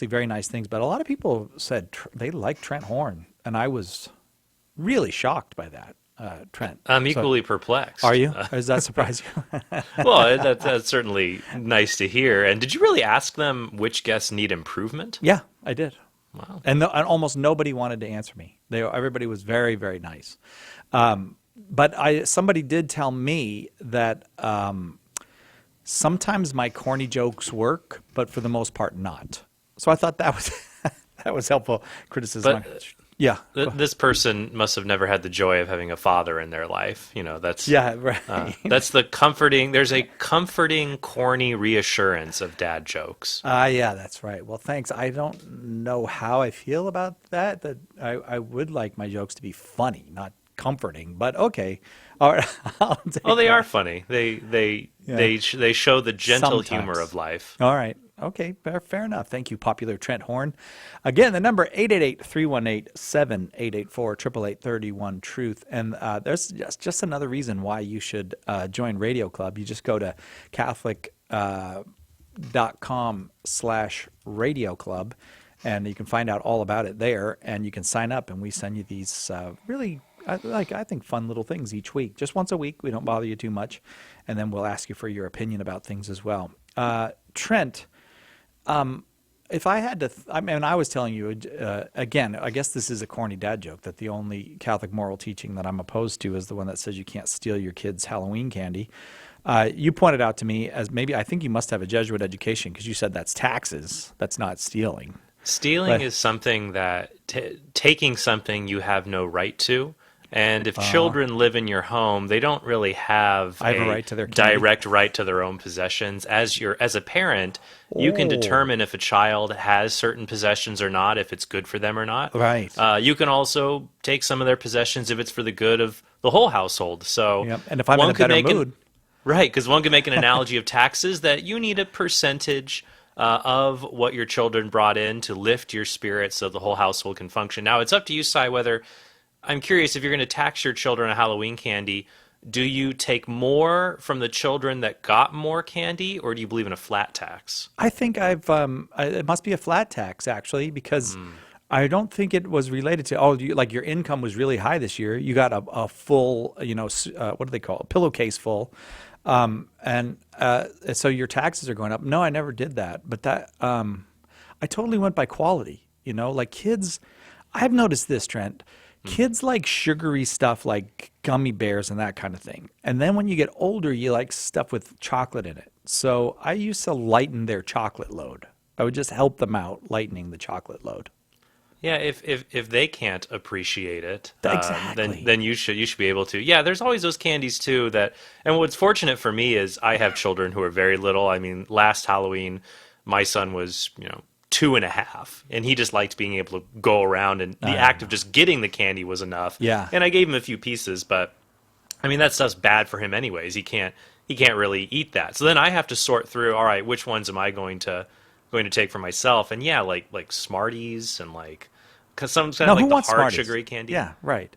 very nice things, but a lot of people said they like Trent Horn, and I was really shocked by that, Trent. I'm So, equally are perplexed. you? Does that surprise you? Well, that's certainly nice to hear. And did you really ask them which guests need improvement? Yeah, I did, Wow. and almost nobody wanted to answer me. Everybody was very, very nice. But somebody did tell me that sometimes my corny jokes work, but for the most part, not. So I thought that was that was helpful criticism. But Yeah, this person must have never had the joy of having a father in their life. yeah, right. That's the comforting. There's a comforting, corny reassurance of dad jokes. Yeah, that's right. Well, thanks. I don't know how I feel about that. That I would like my jokes to be funny, not comforting. But okay, all right, I'll Oh, take they are that. funny. They Yeah, they they show the gentle humor sometimes. of life. All right. Okay, fair enough. Thank you, popular Trent Horn. Again, the number 888-318-7884, 888 truth. And there's just another reason why you should join Radio Club. You just go to Catholic.com/Radio Club, and you can find out all about it there, and you can sign up, and we send you these really I think fun little things each week. Just once a week. We don't bother you too much, and then we'll ask you for your opinion about things as well. Trent, if I had to, I mean, I was telling you again. I guess this is a corny dad joke that the only Catholic moral teaching that I'm opposed to is the one that says you can't steal your kids' Halloween candy. You pointed out to me as maybe I think you must have a Jesuit education because you said that's taxes. That's not stealing. Stealing But is something that taking something you have no right to. And if children live in your home, they don't really have I have a a right to their candy. direct right to their own possessions. As a parent, you can Oh, determine if a child has certain possessions or not, if it's good for them or not. right. You can also take some of their possessions if it's for the good of the whole household. So Yep. And if I'm in one a could better make an mood, right, because one could make an analogy of taxes that you need a percentage of what your children brought in to lift your spirits so the whole household can function. Now, it's up to you, Si, whether I'm curious if you're going to tax your children a Halloween candy, do you take more from the children that got more candy, or do you believe in a flat tax? I think it must be a flat tax actually because I don't think it was related to like your income was really high this year. You got a full what do they call it? A pillowcase full, and so your taxes are going up. No, I never did that, but that I totally went by quality. Like kids, I've noticed this, Trent. Kids like sugary stuff like gummy bears and that kind of thing. And then when you get older, you like stuff with chocolate in it. So I used to lighten their chocolate load. I would just help them out lightening the chocolate load. Yeah, if they can't appreciate it, then Exactly. you should be able to. Yeah, there's always those candies too that. And what's fortunate for me is I have children who are very little. I mean, last Halloween, my son was 2.5, and he just liked being able to go around, and the act of just getting the candy was enough. Yeah. And I gave him a few pieces, but I mean that stuff's bad for him anyways. He can't really eat that. So then I have to sort through. All right, which ones am I going to take for myself? And yeah, like Smarties and like cause some kind No, of who like the wants hard Smarties? sugary candy, Yeah, right.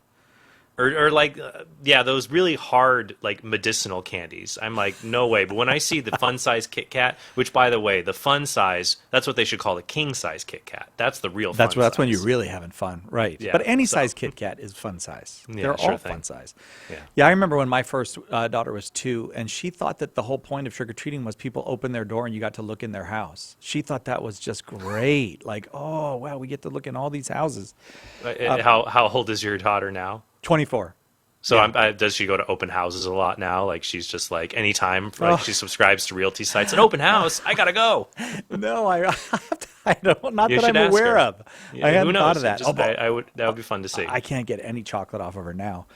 or like yeah, those really hard like medicinal candies. I'm like, no way. But when I see the fun size Kit Kat, which by the way, the fun size, that's what they should call the king size Kit Kat. That's the real That's fun that's when you're size. really having fun, right? But Yeah. any So size Kit Kat is fun size. yeah, They're sure all fun thing. size. Yeah. Yeah, I remember when my first daughter was 2, and she thought that the whole point of trick or treating was people open their door and you got to look in their house. She thought that was just great. Like, oh wow, we get to look in all these houses. How old is your daughter now? 24. So Yeah. does she go to open houses a lot now? Like she's just like anytime, like Oh she subscribes to realty sites. An open house, I gotta go. no, I don't. Not You that should I'm ask aware her. of. I Yeah, who hadn't thought of knows? that. Oh, but I would that would be fun to see. I can't get any chocolate off of her now.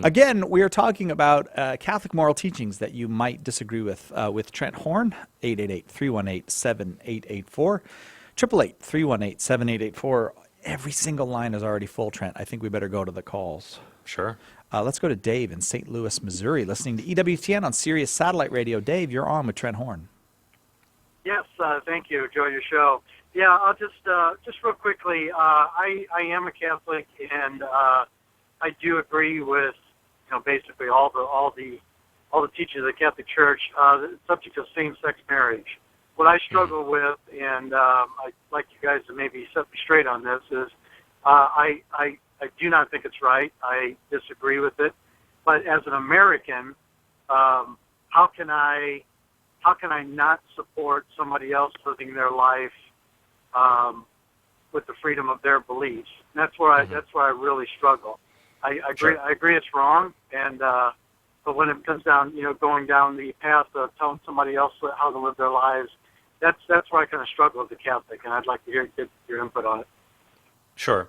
Again, we are talking about Catholic moral teachings that you might disagree with Trent Horn, 888-318-7884, 888-318-7884. Every single line is already full, Trent. I think we better go to the calls. Sure. Let's go to Dave in St. Louis, Missouri, listening to EWTN on Sirius Satellite Radio. Dave, you're on with Trent Horn. Yes, thank you. Enjoy your show. Yeah, I'll just real quickly. I am a Catholic, and I do agree with basically all the teachings of the Catholic Church. The subject of same-sex marriage. what I struggle with, and I'd like you guys to maybe set me straight on this, is I do not think it's right. I disagree with it. But as an American, how can I not support somebody else living their life with the freedom of their beliefs? And that's where I really struggle. I agree. Sure. I agree it's wrong, and but when it comes down, going down the path of telling somebody else how to live their lives, that's where I kind of struggle as a Catholic, and I'd like to get your input on it. Sure.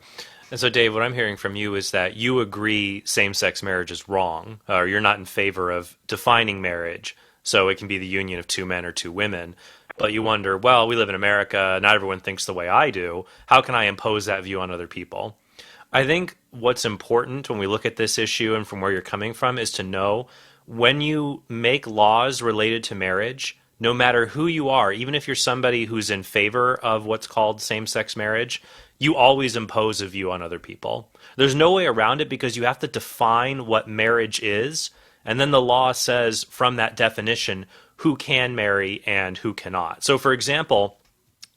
And so, Dave, what I'm hearing from you is that you agree same-sex marriage is wrong, or you're not in favor of defining marriage so it can be the union of two men or two women. But you wonder, well, we live in America, not everyone thinks the way I do. How can I impose that view on other people? I think what's important when we look at this issue and from where you're coming from is to know when you make laws related to marriage, no matter who you are, even if you're somebody who's in favor of what's called same-sex marriage, you always impose a view on other people. There's no way around it because you have to define what marriage is, and then the law says from that definition who can marry and who cannot. So, for example,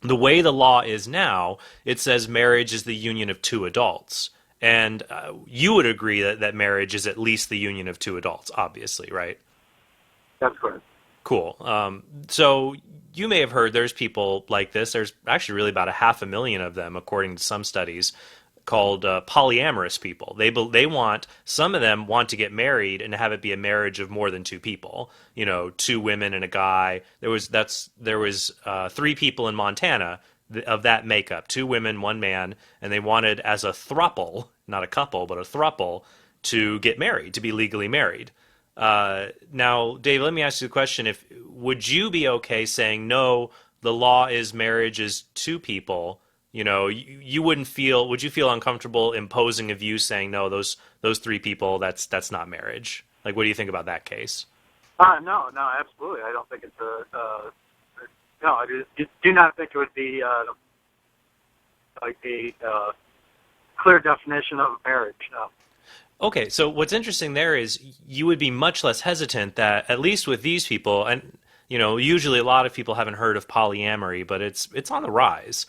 the way the law is now, it says marriage is the union of two adults. And you would agree that marriage is at least the union of two adults, obviously, right? That's correct. Cool. So you may have heard there's people like this. There's actually really about 500,000 of them, according to some studies, called polyamorous people. Some of them want to get married and have it be a marriage of more than two people. Two women and a guy. There was 3 people in Montana of that makeup, 2 women, 1 man, and they wanted as a throuple, not a couple, but a throuple, to get married, to be legally married. Now, Dave, let me ask you the question: would you be okay saying no? The law is marriage is 2 people. You wouldn't feel. Would you feel uncomfortable imposing a view saying no? Those 3 people. That's not marriage. Like, what do you think about that case? No, absolutely. I don't think it's no. I do not think it would be like a clear definition of marriage. No. Okay, so what's interesting there is you would be much less hesitant that, at least with these people, and usually a lot of people haven't heard of polyamory, but it's on the rise.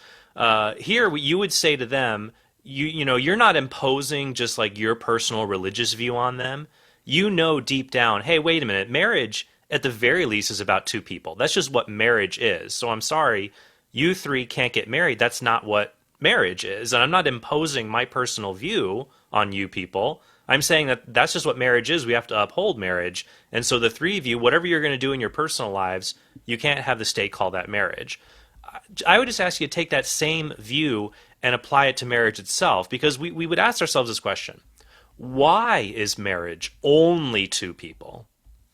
Here, you would say to them, you're not imposing just like your personal religious view on them. Deep down, hey, wait a minute, marriage at the very least is about 2 people. That's just what marriage is. So I'm sorry, you 3 can't get married. That's not what marriage is, and I'm not imposing my personal view on you people. I'm saying that that's just what marriage is. We have to uphold marriage. And so the 3 of you, whatever you're going to do in your personal lives, you can't have the state call that marriage. I would just ask you to take that same view and apply it to marriage itself, because we would ask ourselves this question: why is marriage only 2 people?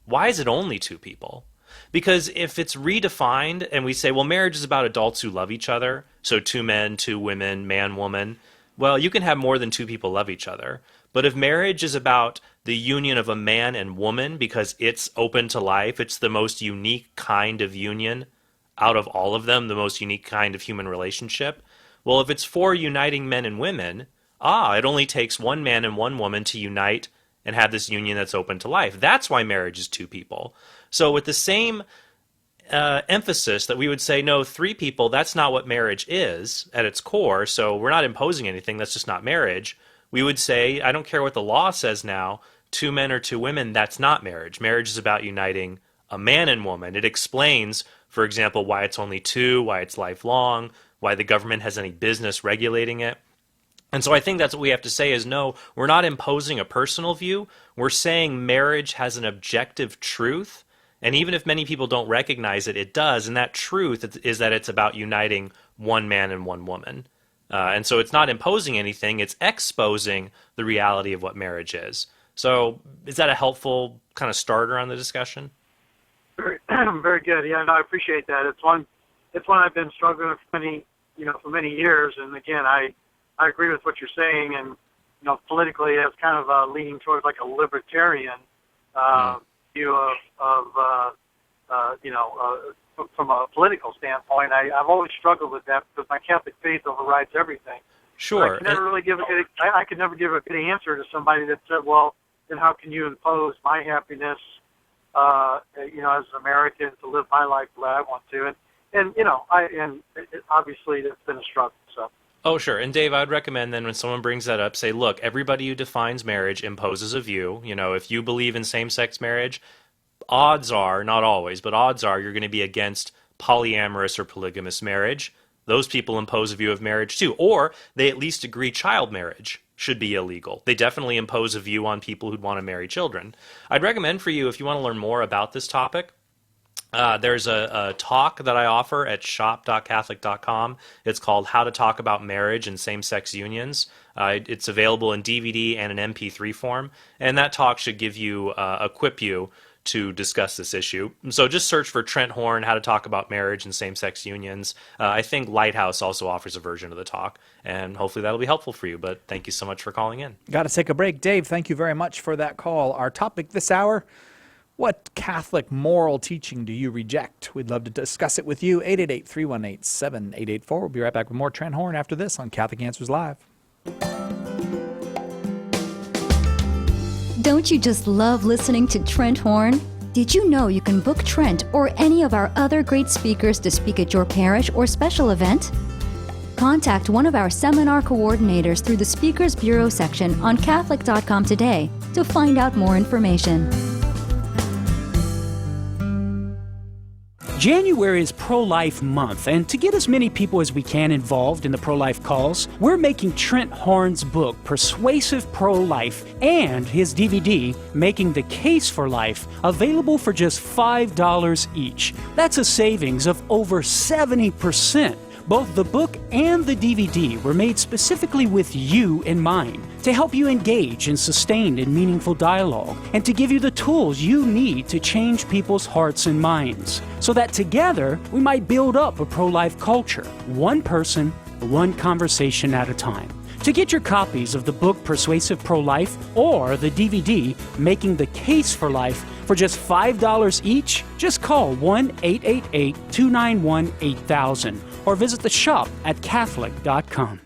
Why is it only 2 people? Because if it's redefined and we say, well, marriage is about adults who love each other, so 2 men, 2 women, man, woman, well, you can have more than 2 people love each other. But if marriage is about the union of a man and woman because it's open to life, it's the most unique kind of union out of all of them, the most unique kind of human relationship, well, if it's for uniting men and women, it only takes 1 man and 1 woman to unite and have this union that's open to life. That's why marriage is 2 people. So with the same emphasis that we would say, no, 3 people, that's not what marriage is at its core, so we're not imposing anything, that's just not marriage. We would say, I don't care what the law says now, 2 men or 2 women, that's not marriage. Marriage is about uniting a man and woman. It explains, for example, why it's only 2, why it's lifelong, why the government has any business regulating it. And so I think that's what we have to say is, no, we're not imposing a personal view. We're saying marriage has an objective truth. And even if many people don't recognize it, it does. And that truth is that it's about uniting 1 man and 1 woman. And so it's not imposing anything. It's exposing the reality of what marriage is. So is that a helpful kind of starter on the discussion? Very, very good. Yeah, no, I appreciate that. It's one I've been struggling with for many years. And again, I agree with what you're saying. And politically, it's kind of leaning towards like a libertarian view from a political standpoint. I've always struggled with that because my Catholic faith overrides everything. Sure. I could never really give I could never give a good answer to somebody that said, well, then how can you impose my happiness, as an American, to live my life the way I want to? and obviously it's been a struggle. So. Oh, sure. And Dave, I'd recommend then when someone brings that up, say, look, everybody who defines marriage imposes a view. If you believe in same-sex marriage, odds are, not always, but odds are you're going to be against polyamorous or polygamous marriage. Those people impose a view of marriage too. Or they at least agree child marriage should be illegal. They definitely impose a view on people who'd want to marry children. I'd recommend for you, if you want to learn more about this topic, there's a talk that I offer at shop.catholic.com. It's called How to Talk About Marriage and Same-Sex Unions. It's available in DVD and an MP3 form, and that talk should equip you to discuss this issue. So just search for Trent Horn, How to Talk About Marriage and Same-Sex Unions. I think Lighthouse also offers a version of the talk, and hopefully that'll be helpful for you. But thank you so much for calling in. Got to take a break. Dave, thank you very much for that call. Our topic this hour: what Catholic moral teaching do you reject? We'd love to discuss it with you. 888-318-7884. We'll be right back with more Trent Horn after this on Catholic Answers Live. Don't you just love listening to Trent Horn? Did you know you can book Trent or any of our other great speakers to speak at your parish or special event? Contact one of our seminar coordinators through the Speakers Bureau section on Catholic.com today to find out more information. January is Pro-Life Month, and to get as many people as we can involved in the pro-life cause, we're making Trent Horn's book, Persuasive Pro-Life, and his DVD, Making the Case for Life, available for just $5 each. That's a savings of over 70%. Both the book and the DVD were made specifically with you in mind, to help you engage in sustained and meaningful dialogue, and to give you the tools you need to change people's hearts and minds, so that together we might build up a pro-life culture, one person, one conversation at a time. To get your copies of the book Persuasive Pro-Life or the DVD Making the Case for Life for just $5 each, just call 1-888-291-8000 or visit the shop at Catholic.com.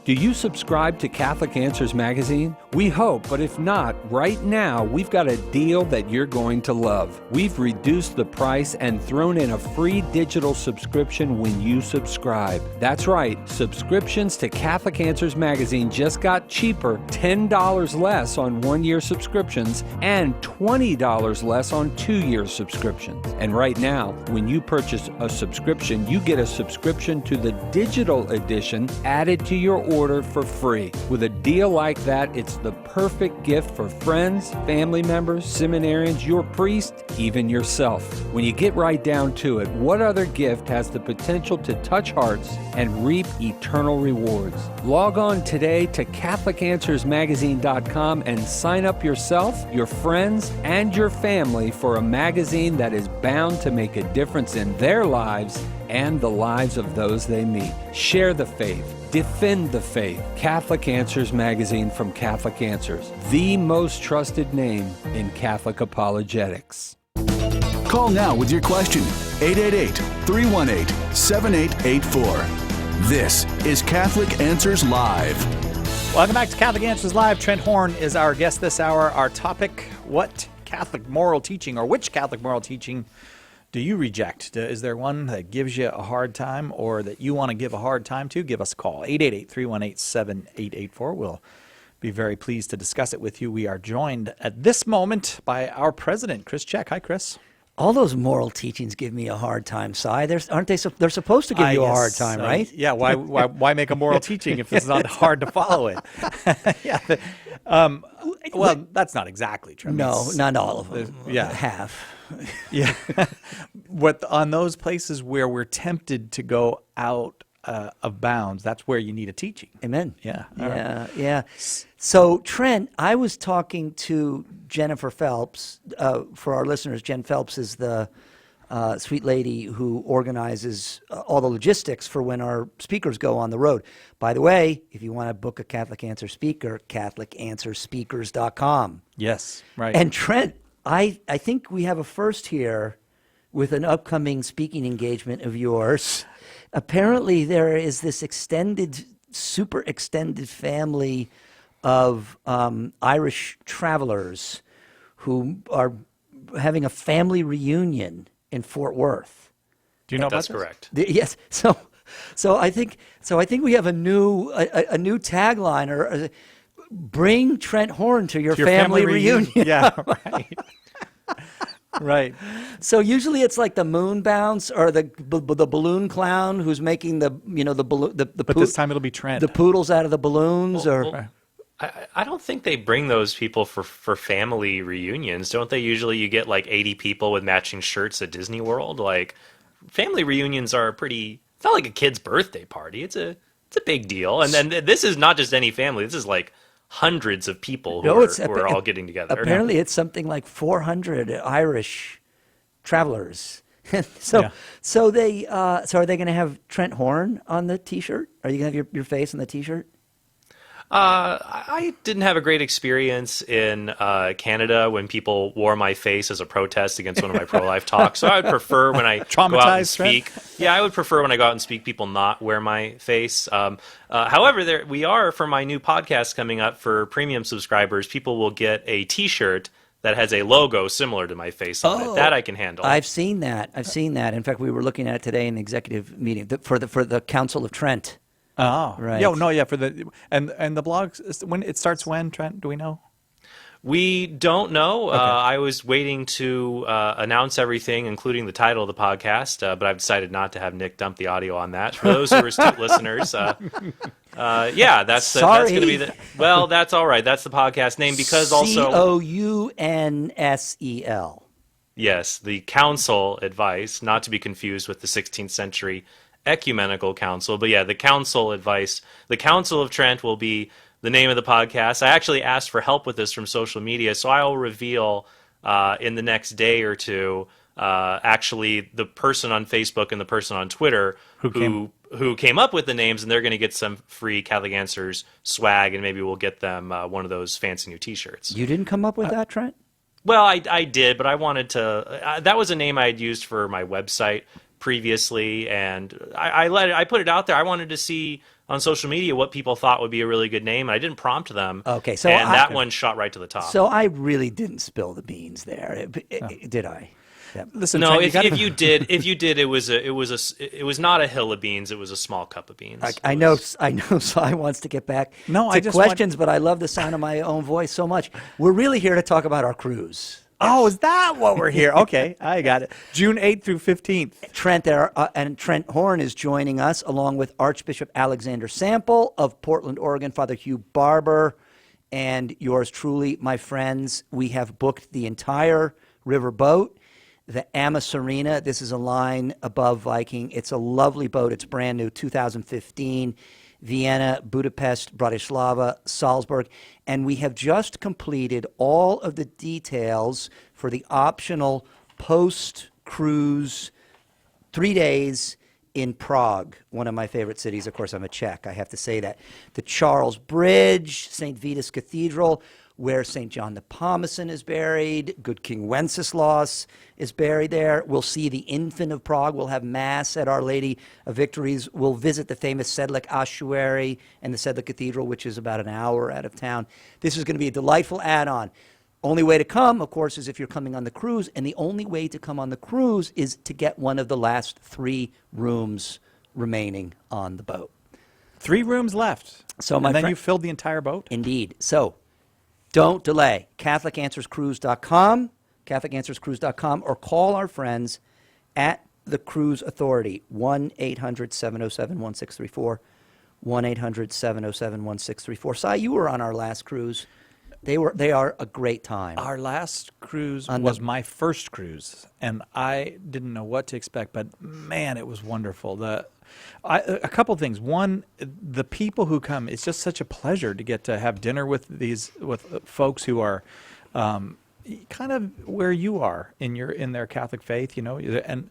Do you subscribe to Catholic Answers Magazine? We hope, but if not, right now we've got a deal that you're going to love. We've reduced the price and thrown in a free digital subscription when you subscribe. That's right, subscriptions to Catholic Answers Magazine just got cheaper, $10 less on one-year subscriptions and $20 less on two-year subscriptions. And right now, when you purchase a subscription, you get a subscription to the digital edition added to your order for free. With a deal like that, it's the perfect gift for friends, family members, seminarians, your priest, even yourself. When you get right down to it, what other gift has the potential to touch hearts and reap eternal rewards? Log on today to CatholicAnswersMagazine.com and sign up yourself, your friends, and your family for a magazine that is bound to make a difference in their lives and the lives of those they meet. Share the faith. Defend the faith. Catholic Answers Magazine from Catholic Answers, the most trusted name in Catholic apologetics. Call now with your question. 888-318-7884. This is Catholic Answers Live. Welcome back to Catholic Answers Live. Trent Horn is our guest this hour. Our topic: what Catholic moral teaching, or which Catholic moral teaching, do you reject? Is there one that gives you a hard time or that you want to give a hard time to? Give us a call, 888-318-7884. We'll be very pleased to discuss it with you. We are joined at this moment by our president, Chris Check. Hi, Chris. All those moral teachings give me a hard time, Si. They're supposed to give you a hard time, right? Yeah, why make a moral teaching if it's not hard to follow it? Yeah. Well, that's not exactly true. No, not all of them. Yeah. Half. Yeah. What on those places where we're tempted to go out of bounds, that's where you need a teaching. Amen. Yeah. Yeah. So, Trent, I was talking to Jennifer Phelps. For our listeners, Jen Phelps is the sweet lady who organizes all the logistics for when our speakers go on the road. By the way, if you want to book a Catholic Answer speaker, CatholicAnswersSpeakers.com. Yes, right. And Trent, I think we have a first here with an upcoming speaking engagement of yours. Apparently, there is this super extended family of Irish travelers who are having a family reunion in Fort Worth. Do you know about That's this? correct. Yes. So I think we have a new tagline or bring Trent Horn to your Your family reunion. Yeah, right. Right. So usually it's like the moon bounce or the balloon clown who's making the balloon But this time it'll be Trent. the poodles out of the balloons or I don't think they bring those people for family reunions. Don't they usually you get like 80 people with matching shirts at Disney World? Like family reunions are it's not like a kid's birthday party. It's a big deal. And then this is not just any family. This is like hundreds of people who are all getting together. Apparently it's something like 400 Irish travelers. So are they going to have Trent Horn on the T-shirt? Are you going to have your face on the T-shirt? I didn't have a great experience in Canada when people wore my face as a protest against one of my pro-life talks. So I would prefer when I go out and Traumatized, Trent? speak. Yeah, I would prefer when I go out and speak, people not wear my face. However, we are for my new podcast coming up for premium subscribers. People will get a T-shirt that has a logo similar to my face on it. That I can handle. I've seen that. In fact, we were looking at it today in the executive meeting for the Council of Trent. Oh, Right. Yeah, no, yeah. For the and the blog when it starts when, Trent? Do we know? We don't know. I was waiting to announce everything, including the title of the podcast, but I've decided not to have Nick dump the audio on that. For those who are astute listeners, that's going to be well, that's all right. That's the podcast name because also COUNSEL. Yes, the council advice, not to be confused with the 16th century ecumenical council, but yeah, the council advice. The Council of Trent will be the name of the podcast. I actually asked for help with this from social media, so I will reveal in the next day or two actually the person on Facebook and the person on Twitter who came up with the names, and they're going to get some free Catholic Answers swag, and maybe we'll get them one of those fancy new T-shirts. You didn't come up with that, Trent? Well, I did, but I wanted to. That was a name I had used for my website previously, and I put it out there. I wanted to see on social media what people thought would be a really good name, and I didn't prompt them. Okay, so and that one shot right to the top. So I really didn't spill the beans there, did I? Yeah. Listen, no, Trent, if you did, it was not a hill of beans. It was a small cup of beans. I know. Cy wants to get back No, to I just questions, but I love the sound of my own voice so much. We're really here to talk about our cruise. Oh, is that what we're here? Okay, I got it. June 8th through 15th. Trent there, and Trent Horn is joining us along with Archbishop Alexander Sample of Portland, Oregon, Father Hugh Barber, and yours truly, my friends. We have booked the entire river boat, the Amma Serena. This is a line above Viking. It's a lovely boat. It's brand new, 2015. Vienna, Budapest, Bratislava, Salzburg, and we have just completed all of the details for the optional post-cruise 3 days in Prague, one of my favorite cities. Of course, I'm a Czech, I have to say that. The Charles Bridge, St. Vitus Cathedral, where St. John the Nepomucen is buried. Good King Wenceslaus is buried there. We'll see the Infant of Prague. We'll have Mass at Our Lady of Victories. We'll visit the famous Sedlec Ossuary and the Sedlec Cathedral, which is about an hour out of town. This is going to be a delightful add-on. Only way to come, of course, is if you're coming on the cruise, and the only way to come on the cruise is to get one of the last 3 rooms remaining on the boat. 3 rooms left. So and then you filled the entire boat? Indeed. So don't delay. CatholicAnswersCruise.com, CatholicAnswersCruise.com, or call our friends at the Cruise Authority, 1-800-707-1634, 1-800-707-1634. Cy, you were on our last cruise. They are a great time. Our last cruise was my first cruise, and I didn't know what to expect, but man, it was wonderful. A couple things. One, the people who come, it's just such a pleasure to get to have dinner with folks who are kind of where you are in their Catholic faith, and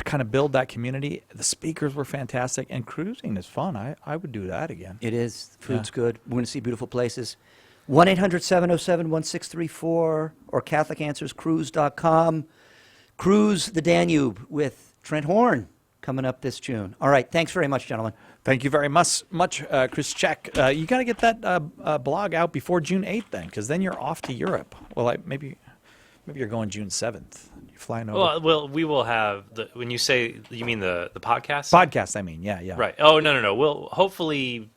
kind of build that community. The speakers were fantastic, and cruising is fun. I would do that again. It is. Food's good. We're going to see beautiful places. 1-800-707-1634 or CatholicAnswersCruise.com. Cruise the Danube with Trent Horn coming up this June. All right. Thanks very much, gentlemen. Thank you very much, Chris Check. You got to get that blog out before June 8th then, because then you're off to Europe. Well, maybe you're going June 7th. flying over. Well, we will have when you say, you mean the podcast? Podcast, I mean, yeah. Right. Oh, no. We'll hopefully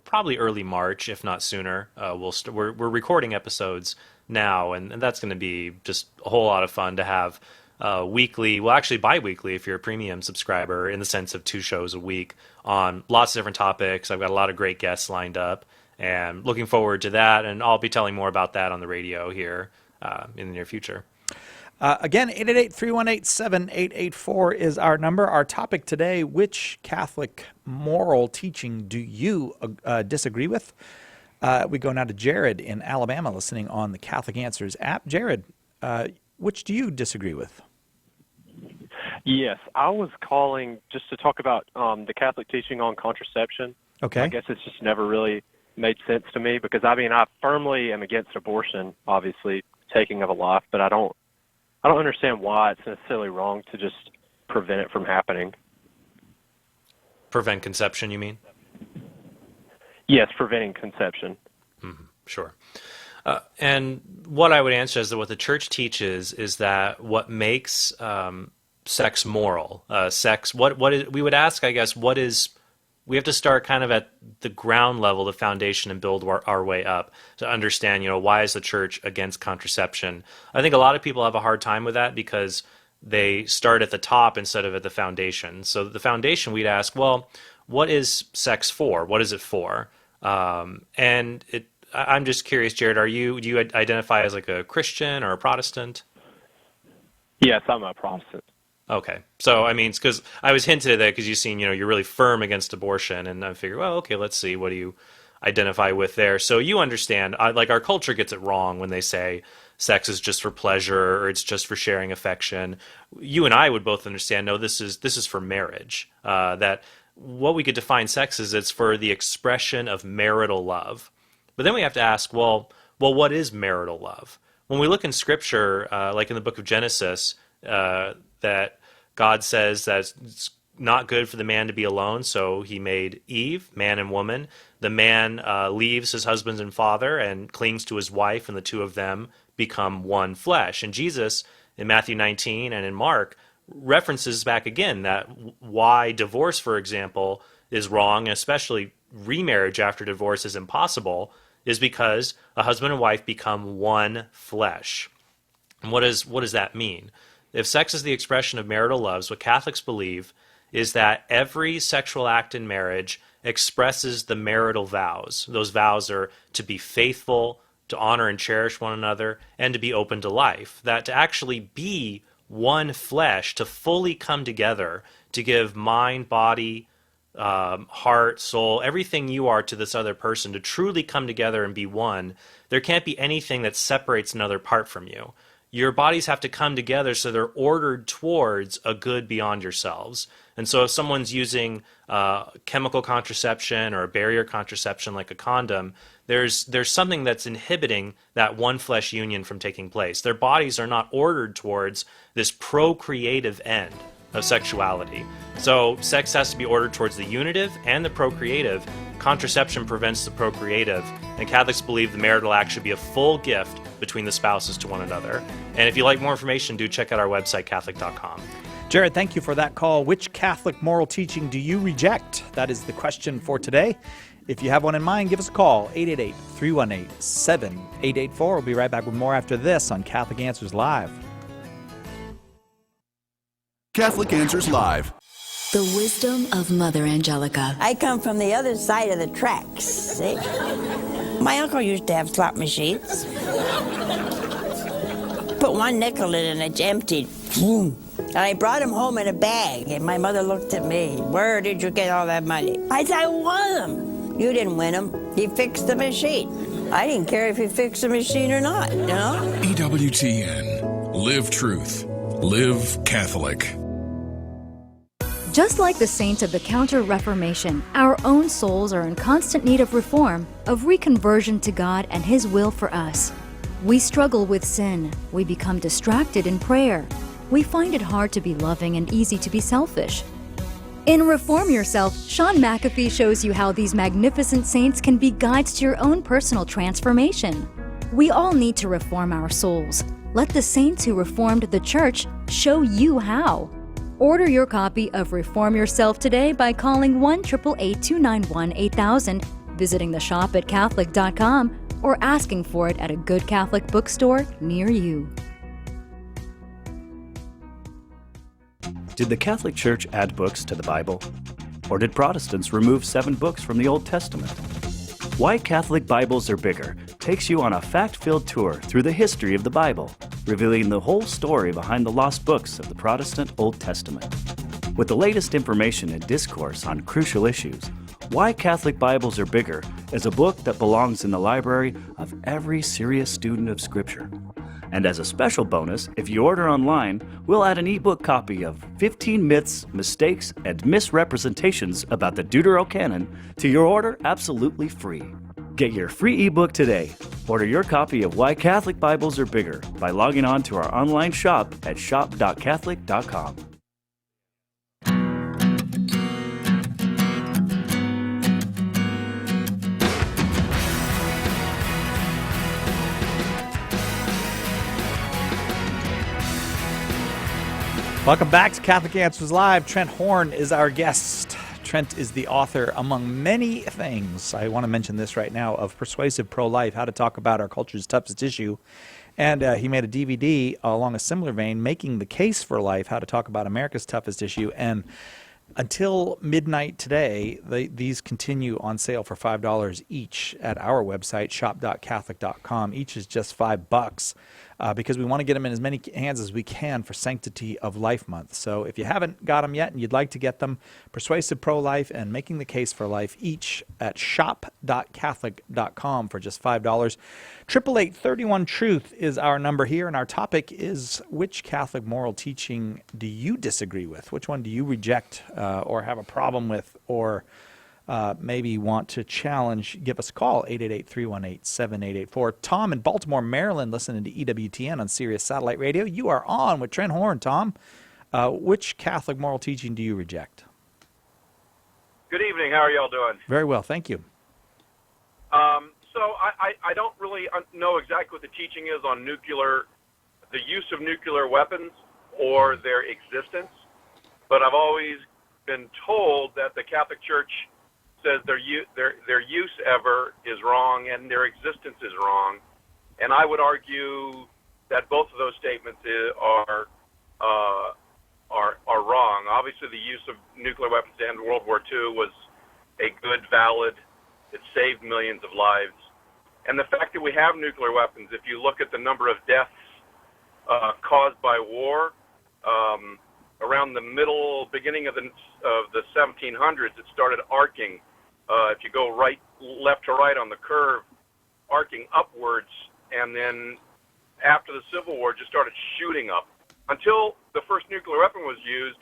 probably early March, if not sooner. We're recording episodes now, and that's going to be just a whole lot of fun to have weekly, well, actually bi-weekly if you're a premium subscriber, in the sense of 2 shows a week on lots of different topics. I've got a lot of great guests lined up, and looking forward to that, and I'll be telling more about that on the radio here in the near future. Again, 888-318-7884 is our number. Our topic today: which Catholic moral teaching do you disagree with? We go now to Jared in Alabama, listening on the Catholic Answers app. Jared, which do you disagree with? Yes, I was calling just to talk about the Catholic teaching on contraception. Okay. I guess it's just never really made sense to me because, I firmly am against abortion, obviously, taking of a life, but I don't understand why it's necessarily wrong to just prevent it from happening. Prevent conception, you mean? Yes, preventing conception. Mm-hmm. Sure. And what I would answer is that what the Church teaches is that what makes sex moral, what is, we would ask, I guess, we have to start kind of at the ground level, the foundation, and build our way up to understand, why is the Church against contraception? I think a lot of people have a hard time with that because they start at the top instead of at the foundation. So the foundation, we'd ask, well, what is sex for? What is it for? I'm just curious, Jared, do you identify as like a Christian or a Protestant? Yes, I'm a Protestant. Okay. So, it's because I was hinted at that because you've seen, you're really firm against abortion, and I figured, well, okay, let's see, what do you identify with there? So you understand, our culture gets it wrong when they say sex is just for pleasure or it's just for sharing affection. You and I would both understand, no, this is for marriage, that what we could define sex as, it's for the expression of marital love. But then we have to ask, well, what is marital love? When we look in Scripture, like in the book of Genesis, that God says that it's not good for the man to be alone, so he made Eve, man and woman. The man leaves his husband and father and clings to his wife, and the two of them become one flesh. And Jesus, in Matthew 19 and in Mark, references back again that why divorce, for example, is wrong, and especially remarriage after divorce is impossible, is because a husband and wife become one flesh. And what does that mean? If sex is the expression of marital loves, what Catholics believe is that every sexual act in marriage expresses the marital vows. Those vows are to be faithful, to honor and cherish one another, and to be open to life. That to actually be one flesh, to fully come together, to give mind, body, heart, soul, everything you are to this other person, to truly come together and be one, there can't be anything that separates another part from you. Your bodies have to come together so they're ordered towards a good beyond yourselves. And so if someone's using chemical contraception or a barrier contraception like a condom, there's something that's inhibiting that one flesh union from taking place. Their bodies are not ordered towards this procreative end of sexuality. So sex has to be ordered towards the unitive and the procreative. Contraception prevents the procreative, and Catholics believe the marital act should be a full gift between the spouses to one another. And if you'd like more information, do check out our website, Catholic.com. Jared, thank you for that call. Which Catholic moral teaching do you reject? That is the question for today. If you have one in mind, give us a call, 888-318-7884. We'll be right back with more after this on Catholic Answers Live. Catholic Answers Live. The wisdom of Mother Angelica. I come from the other side of the tracks, see? My uncle used to have slot machines. Put one nickel in and it's emptied. Boom. And I brought him home in a bag, and my mother looked at me. Where did you get all that money? I said, I won them. You didn't win them. He fixed the machine. I didn't care if he fixed the machine or not, you know? EWTN. Live truth. Live Catholic. Just like the saints of the Counter-Reformation, our own souls are in constant need of reform, of reconversion to God and His will for us. We struggle with sin. We become distracted in prayer. We find it hard to be loving and easy to be selfish. In Reform Yourself, Sean McAfee shows you how these magnificent saints can be guides to your own personal transformation. We all need to reform our souls. Let the saints who reformed the church show you how. Order your copy of Reform Yourself today by calling 1-888-291-8000, visiting the shop at Catholic.com, or asking for it at a good Catholic bookstore near you. Did the Catholic Church add books to the Bible? Or did Protestants remove 7 books from the Old Testament? Why Catholic Bibles Are Bigger takes you on a fact-filled tour through the history of the Bible, revealing the whole story behind the lost books of the Protestant Old Testament. With the latest information and discourse on crucial issues, Why Catholic Bibles Are Bigger is a book that belongs in the library of every serious student of Scripture. And as a special bonus, if you order online, we'll add an ebook copy of 15 myths, mistakes, and misrepresentations about the Deuterocanon to your order absolutely free. Get your free ebook today. Order your copy of Why Catholic Bibles Are Bigger by logging on to our online shop at shop.catholic.com. Welcome back to Catholic Answers Live. Trent Horn is our guest. Trent is the author, among many things, I want to mention this right now, of Persuasive Pro-Life, How to Talk About Our Culture's Toughest Issue. And he made a DVD along a similar vein, Making the Case for Life, How to Talk About America's Toughest Issue. And until midnight today, these continue on sale for $5 each at our website, shop.catholic.com. Each is just $5. Because we want to get them in as many hands as we can for Sanctity of Life Month. So if you haven't got them yet and you'd like to get them, Persuasive Pro-Life and Making the Case for Life, each at shop.catholic.com for just $5. 888-31-TRUTH is our number here, and our topic is, which Catholic moral teaching do you disagree with? Which one do you reject or have a problem with, or maybe want to challenge? Give us a call, 888-318-7884. Tom in Baltimore, Maryland, listening to EWTN on Sirius Satellite Radio. You are on with Trent Horn, Tom. Which Catholic moral teaching do you reject? Good evening. How are y'all doing? Very well, thank you. So I don't really know exactly what the teaching is on the use of nuclear weapons or their existence, but I've always been told that the Catholic Church says their use ever is wrong and their existence is wrong, and I would argue that both of those statements are wrong. Obviously, the use of nuclear weapons to end World War II was a good, valid. It saved millions of lives, and the fact that we have nuclear weapons, if you look at the number of deaths caused by war. Around the beginning of the 1700s, it started arcing. If you go left to right on the curve, arcing upwards, and then after the Civil War, just started shooting up until the first nuclear weapon was used,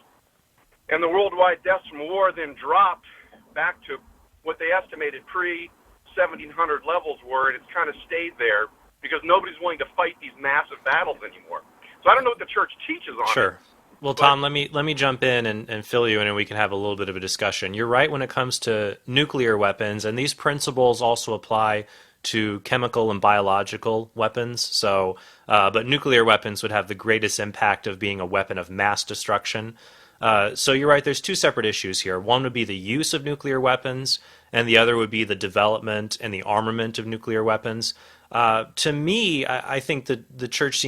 and the worldwide deaths from war then dropped back to what they estimated pre-1700 levels were, and it's kind of stayed there because nobody's willing to fight these massive battles anymore. So I don't know what the Church teaches on it. Sure. Well, Tom, let me jump in and fill you in, and we can have a little bit of a discussion. You're right when it comes to nuclear weapons, and these principles also apply to chemical and biological weapons. So, but nuclear weapons would have the greatest impact of being a weapon of mass destruction. So you're right, there's two separate issues here. One would be the use of nuclear weapons, and the other would be the development and the armament of nuclear weapons. To me, I think that the Church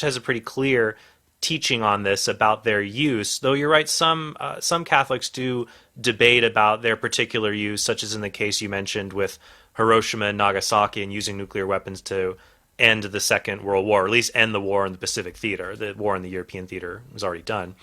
has a pretty clear teaching on this about their use, though you're right, some Catholics do debate about their particular use, such as in the case you mentioned with Hiroshima and Nagasaki and using nuclear weapons to end the Second World War, or at least end the war in the Pacific theater. The war in the European theater was already done.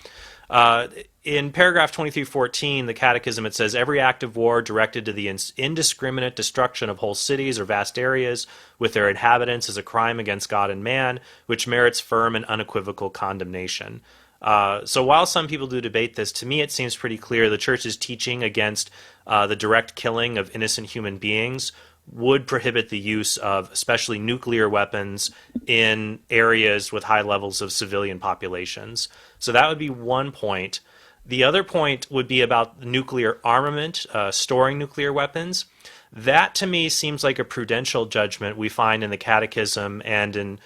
In paragraph 2314, the Catechism, it says, every act of war directed to the indiscriminate destruction of whole cities or vast areas with their inhabitants is a crime against God and man, which merits firm and unequivocal condemnation. So while some people do debate this, to me it seems pretty clear the Church is teaching against the direct killing of innocent human beings, would prohibit the use of especially nuclear weapons in areas with high levels of civilian populations. So that would be one point. The other point would be about nuclear armament, storing nuclear weapons. That, to me, seems like a prudential judgment we find in the Catechism and in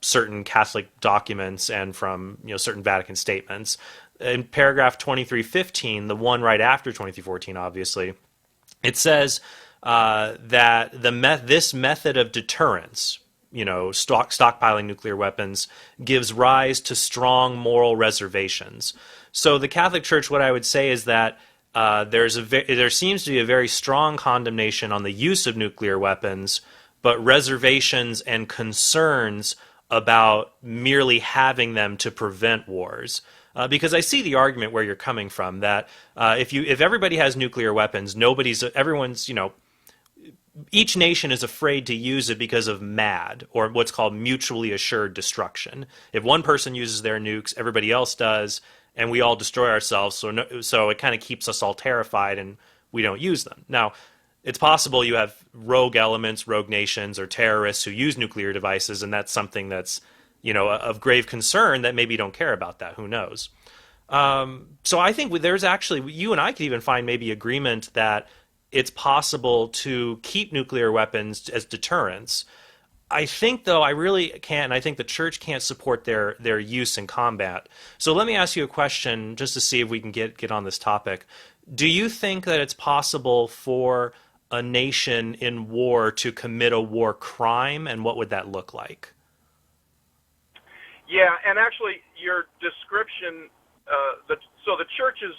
certain Catholic documents and from certain Vatican statements. In paragraph 2315, the one right after 2314, obviously, it says that this method of deterrence, stockpiling nuclear weapons, gives rise to strong moral reservations. So the Catholic Church, what I would say is that there seems to be a very strong condemnation on the use of nuclear weapons, but reservations and concerns about merely having them to prevent wars. Because I see the argument where you're coming from, that if everybody has nuclear weapons, each nation is afraid to use it because of MAD, or what's called mutually assured destruction. If one person uses their nukes, everybody else does, and we all destroy ourselves. So it kind of keeps us all terrified, and we don't use them. Now, it's possible you have rogue elements, rogue nations, or terrorists who use nuclear devices, and that's something that's of grave concern that maybe you don't care about that. Who knows? So I think there's actually, you and I could even find maybe agreement that it's possible to keep nuclear weapons as deterrents. I think, though, I really can't, and I think the church can't support their use in combat. So let me ask you a question just to see if we can get on this topic. Do you think that it's possible for a nation in war to commit a war crime, and what would that look like? Yeah, and actually, your description, so the church's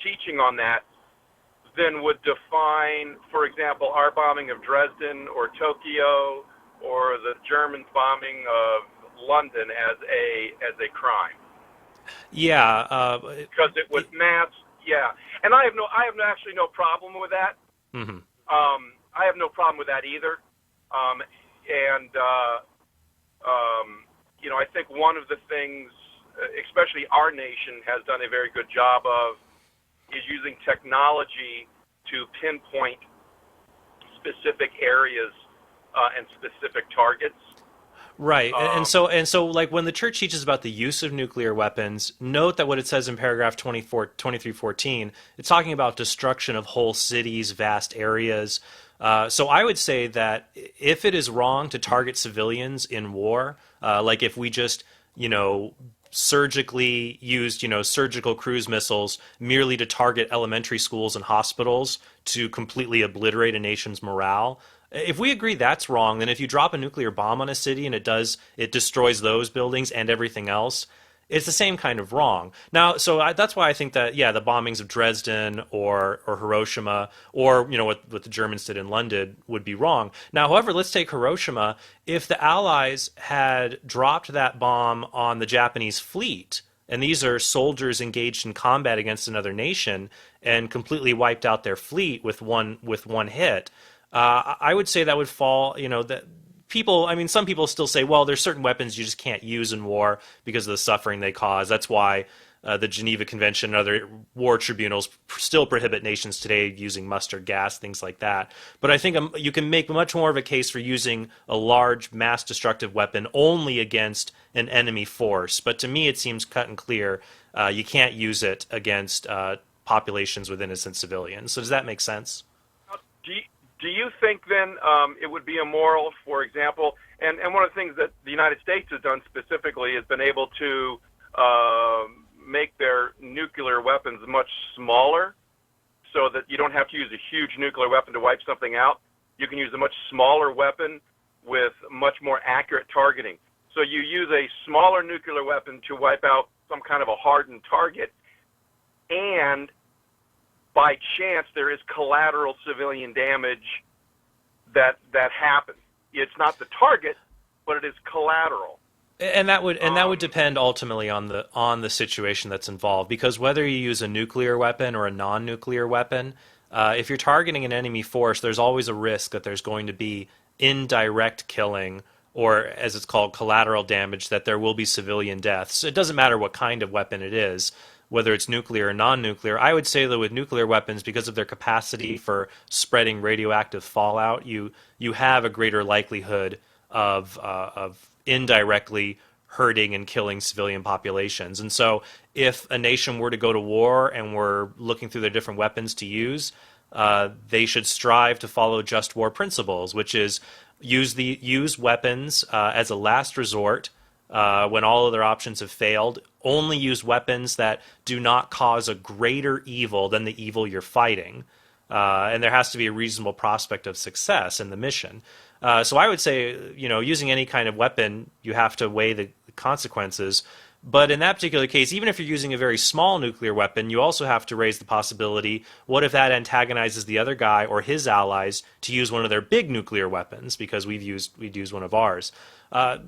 teaching on that then would define, for example, our bombing of Dresden or Tokyo or the German bombing of London as a crime. Yeah, because it was mass. Yeah, and I have actually no problem with that. Mm-hmm. I have no problem with that either. I think one of the things, especially our nation, has done a very good job of is using technology to pinpoint specific areas and specific targets. Right. And so like when the church teaches about the use of nuclear weapons, note that what it says in paragraph 2314, it's talking about destruction of whole cities, vast areas. So I would say that if it is wrong to target civilians in war, like if we just, surgically used, surgical cruise missiles merely to target elementary schools and hospitals to completely obliterate a nation's morale. If we agree that's wrong, then if you drop a nuclear bomb on a city and it destroys those buildings and everything else, it's the same kind of wrong. Now, that's why I think that, the bombings of Dresden or Hiroshima or, what the Germans did in London would be wrong. Now, however, let's take Hiroshima. If the Allies had dropped that bomb on the Japanese fleet, and these are soldiers engaged in combat against another nation, and completely wiped out their fleet with one hit, I would say that would fall, that some people still say, well, there's certain weapons you just can't use in war because of the suffering they cause. That's why the Geneva Convention and other war tribunals still prohibit nations today using mustard gas, things like that. But I think you can make much more of a case for using a large mass destructive weapon only against an enemy force. But to me, it seems cut and clear you can't use it against populations with innocent civilians. So does that make sense? Do you think then it would be immoral, for example, and one of the things that the United States has done specifically has been able to make their nuclear weapons much smaller so that you don't have to use a huge nuclear weapon to wipe something out. You can use a much smaller weapon with much more accurate targeting. So you use a smaller nuclear weapon to wipe out some kind of a hardened target, and by chance there is collateral civilian damage that happens. It's not the target, but it is collateral. And that would depend ultimately on the situation that's involved, because whether you use a nuclear weapon or a non-nuclear weapon, if you're targeting an enemy force, there's always a risk that there's going to be indirect killing, or as it's called, collateral damage, that there will be civilian deaths. It doesn't matter what kind of weapon it is, whether it's nuclear or non-nuclear. I would say that with nuclear weapons, because of their capacity for spreading radioactive fallout, you have a greater likelihood of indirectly hurting and killing civilian populations. And so if a nation were to go to war and were looking through their different weapons to use, they should strive to follow just war principles, which is use weapons as a last resort when all other options have failed. Only use weapons that do not cause a greater evil than the evil you're fighting. And there has to be a reasonable prospect of success in the mission. So I would say, using any kind of weapon, you have to weigh the consequences. But in that particular case, even if you're using a very small nuclear weapon, you also have to raise the possibility, what if that antagonizes the other guy or his allies to use one of their big nuclear weapons because we'd used one of ours?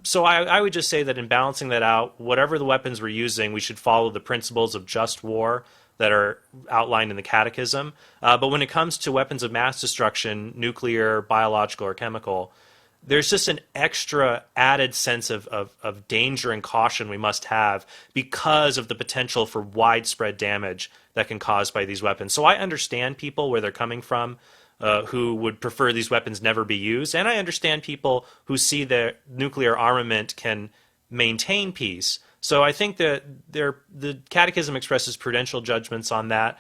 So I would just say that in balancing that out, whatever the weapons we're using, we should follow the principles of just war that are outlined in the Catechism. But when it comes to weapons of mass destruction, nuclear, biological, or chemical, there's just an extra added sense of danger and caution we must have because of the potential for widespread damage that can be caused by these weapons. So I understand people where they're coming from who would prefer these weapons never be used, and I understand people who see that nuclear armament can maintain peace. So I think that the Catechism expresses prudential judgments on that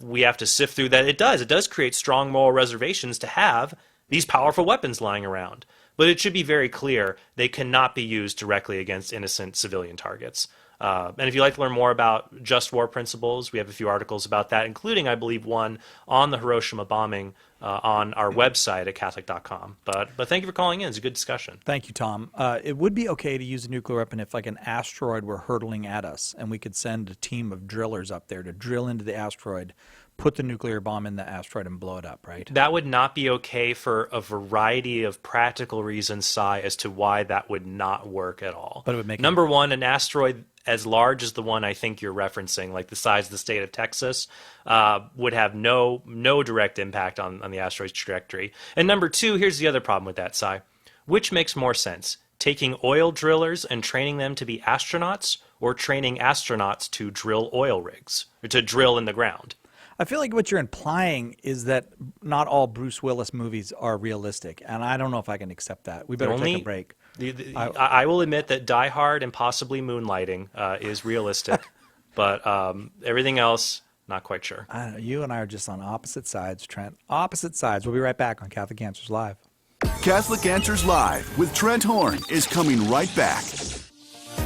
we have to sift through. That it does create strong moral reservations to have these powerful weapons lying around. But it should be very clear they cannot be used directly against innocent civilian targets. And if you'd like to learn more about just war principles, we have a few articles about that, including, I believe, one on the Hiroshima bombing on our website at Catholic.com. But thank you for calling in. It's a good discussion. Thank you, Tom. It would be okay to use a nuclear weapon if like an asteroid were hurtling at us and we could send a team of drillers up there to drill into the asteroid, put the nuclear bomb in the asteroid and blow it up, right? That would not be okay for a variety of practical reasons, Cy, as to why that would not work at all. But it would make Number one, an asteroid as large as the one I think you're referencing, like the size of the state of Texas, would have no direct impact on the asteroid's trajectory. And number two, here's the other problem with that, Cy. Which makes more sense? Taking oil drillers and training them to be astronauts, or training astronauts to drill oil rigs, or to drill in the ground? I feel like what you're implying is that not all Bruce Willis movies are realistic, and I don't know if I can accept that. We better take a break. I will admit that Die Hard and possibly Moonlighting is realistic, but everything else, not quite sure. I don't know, you and I are just on opposite sides, Trent. Opposite sides. We'll be right back on Catholic Answers Live. Catholic Answers Live with Trent Horn is coming right back.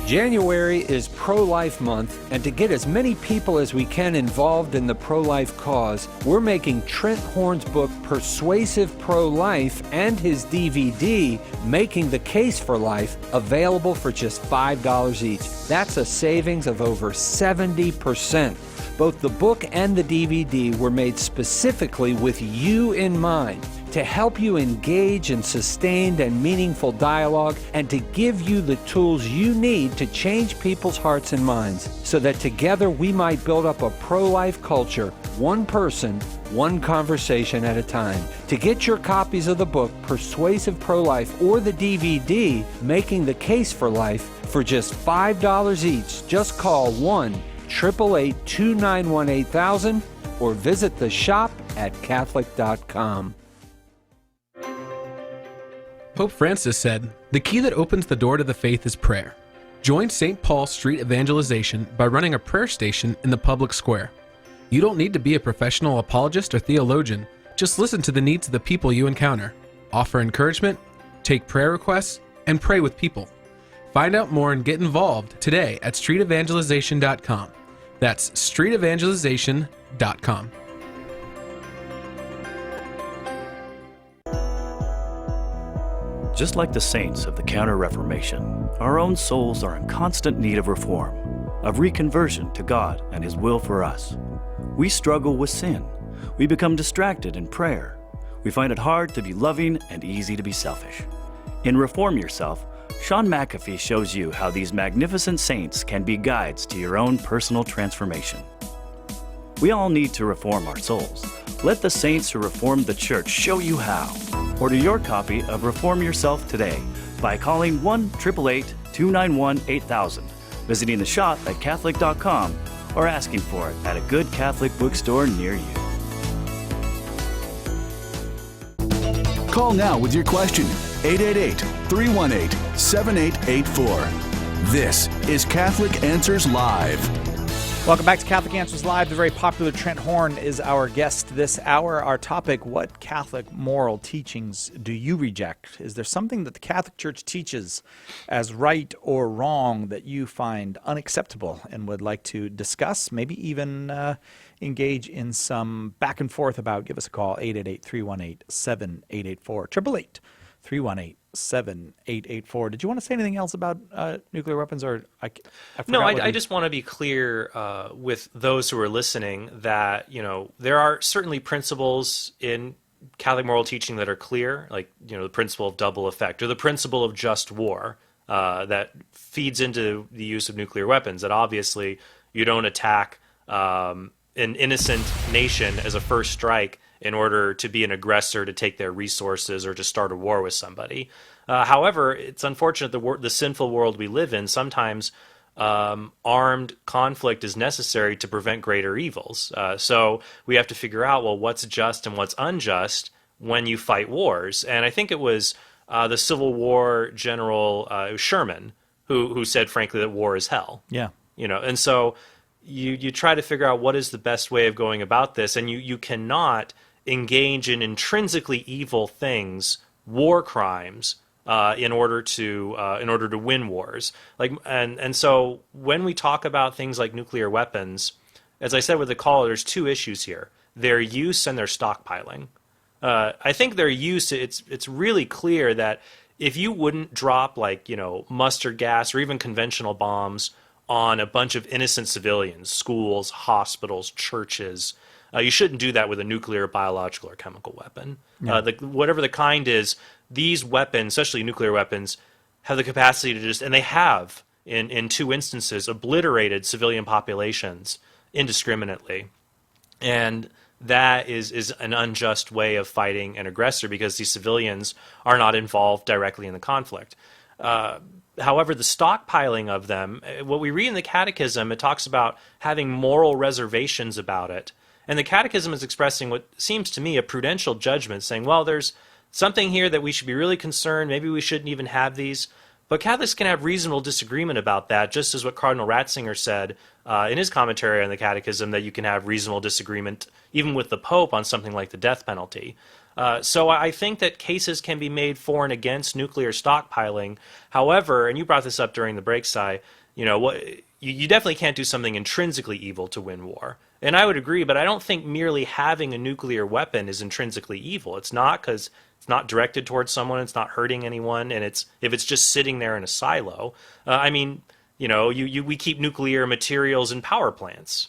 January is Pro-Life Month, and to get as many people as we can involved in the pro-life cause, we're making Trent Horn's book, Persuasive Pro-Life, and his DVD, Making the Case for Life, available for just $5 each. That's a savings of over 70%. Both the book and the DVD were made specifically with you in mind, to help you engage in sustained and meaningful dialogue and to give you the tools you need to change people's hearts and minds so that together we might build up a pro-life culture, one person, one conversation at a time. To get your copies of the book, Persuasive Pro-Life, or the DVD, Making the Case for Life, for just $5 each, just call 1-888-291-8000 or visit the shop at Catholic.com. Pope Francis said, "The key that opens the door to the faith is prayer." Join St. Paul Street Evangelization by running a prayer station in the public square. You don't need to be a professional apologist or theologian. Just listen to the needs of the people you encounter. Offer encouragement, take prayer requests, and pray with people. Find out more and get involved today at streetevangelization.com. That's streetevangelization.com. Just like the saints of the Counter-Reformation, our own souls are in constant need of reform, of reconversion to God and His will for us. We struggle with sin. We become distracted in prayer. We find it hard to be loving and easy to be selfish. In Reform Yourself, Sean McAfee shows you how these magnificent saints can be guides to your own personal transformation. We all need to reform our souls. Let the saints who reformed the church show you how. Order your copy of Reform Yourself today by calling 1-888-291-8000, visiting the shop at Catholic.com, or asking for it at a good Catholic bookstore near you. Call now with your question, 888-318-7884. This is Catholic Answers Live. Welcome back to Catholic Answers Live. The very popular Trent Horn is our guest this hour. Our topic, what Catholic moral teachings do you reject? Is there something that the Catholic Church teaches as right or wrong that you find unacceptable and would like to discuss, maybe even engage in some back and forth about? Give us a call, 888-318-7884, 888-318-7884. Did you want to say anything else about nuclear weapons? Or I No, I just want to be clear with those who are listening that, there are certainly principles in Catholic moral teaching that are clear, like, the principle of double effect or the principle of just war that feeds into the use of nuclear weapons, that obviously you don't attack an innocent nation as a first strike in order to be an aggressor, to take their resources, or to start a war with somebody. However, it's unfortunate the sinful world we live in, sometimes armed conflict is necessary to prevent greater evils. So we have to figure out, well, what's just and what's unjust when you fight wars. And I think it was the Civil War general Sherman who said, frankly, that war is hell. Yeah. And so you try to figure out what is the best way of going about this, and you cannot engage in intrinsically evil things, war crimes, in order to win wars. And so when we talk about things like nuclear weapons, as I said with the caller, there's two issues here: their use and their stockpiling. I think their use, it's really clear that if you wouldn't drop mustard gas or even conventional bombs on a bunch of innocent civilians, schools, hospitals, churches, you shouldn't do that with a nuclear, biological, or chemical weapon. Yeah. Whatever the kind is, these weapons, especially nuclear weapons, have the capacity to and they have, in two instances, obliterated civilian populations indiscriminately. And that is an unjust way of fighting an aggressor, because these civilians are not involved directly in the conflict. However, the stockpiling of them, what we read in the Catechism, it talks about having moral reservations about it. And the Catechism is expressing what seems to me a prudential judgment, saying, well, there's something here that we should be really concerned. Maybe we shouldn't even have these. But Catholics can have reasonable disagreement about that, just as what Cardinal Ratzinger said in his commentary on the Catechism, that you can have reasonable disagreement even with the Pope on something like the death penalty. So I think that cases can be made for and against nuclear stockpiling. However, and you brought this up during the break, Si, you definitely can't do something intrinsically evil to win war. And I would agree, but I don't think merely having a nuclear weapon is intrinsically evil. It's not, because it's not directed towards someone, it's not hurting anyone, and if it's just sitting there in a silo. We keep nuclear materials in power plants.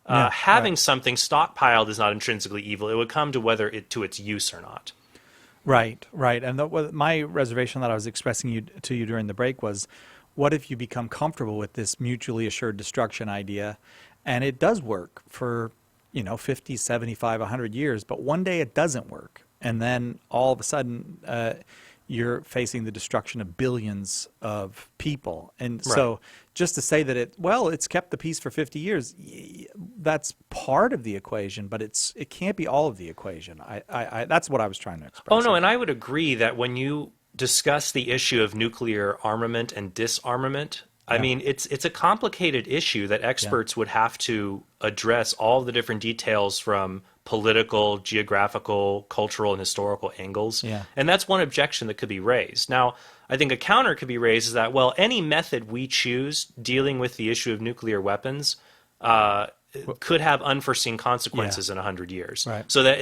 Having something stockpiled is not intrinsically evil. It would come to whether to its use or not. Right. And my reservation that I was expressing to you during the break was, what if you become comfortable with this mutually assured destruction idea, and it does work for 50, 75, 100 years, but one day it doesn't work, and then all of a sudden you're facing the destruction of billions of people. And so just to say that it's kept the peace for 50 years, that's part of the equation, but it can't be all of the equation. I that's what I was trying to express. Oh, no, and I would agree that when you discuss the issue of nuclear armament and disarmament, I mean, it's a complicated issue that experts would have to address all the different details from political, geographical, cultural, and historical angles. Yeah. And that's one objection that could be raised. Now, I think a counter could be raised is that, well, any method we choose dealing with the issue of nuclear weapons could have unforeseen consequences in 100 years. Right. So that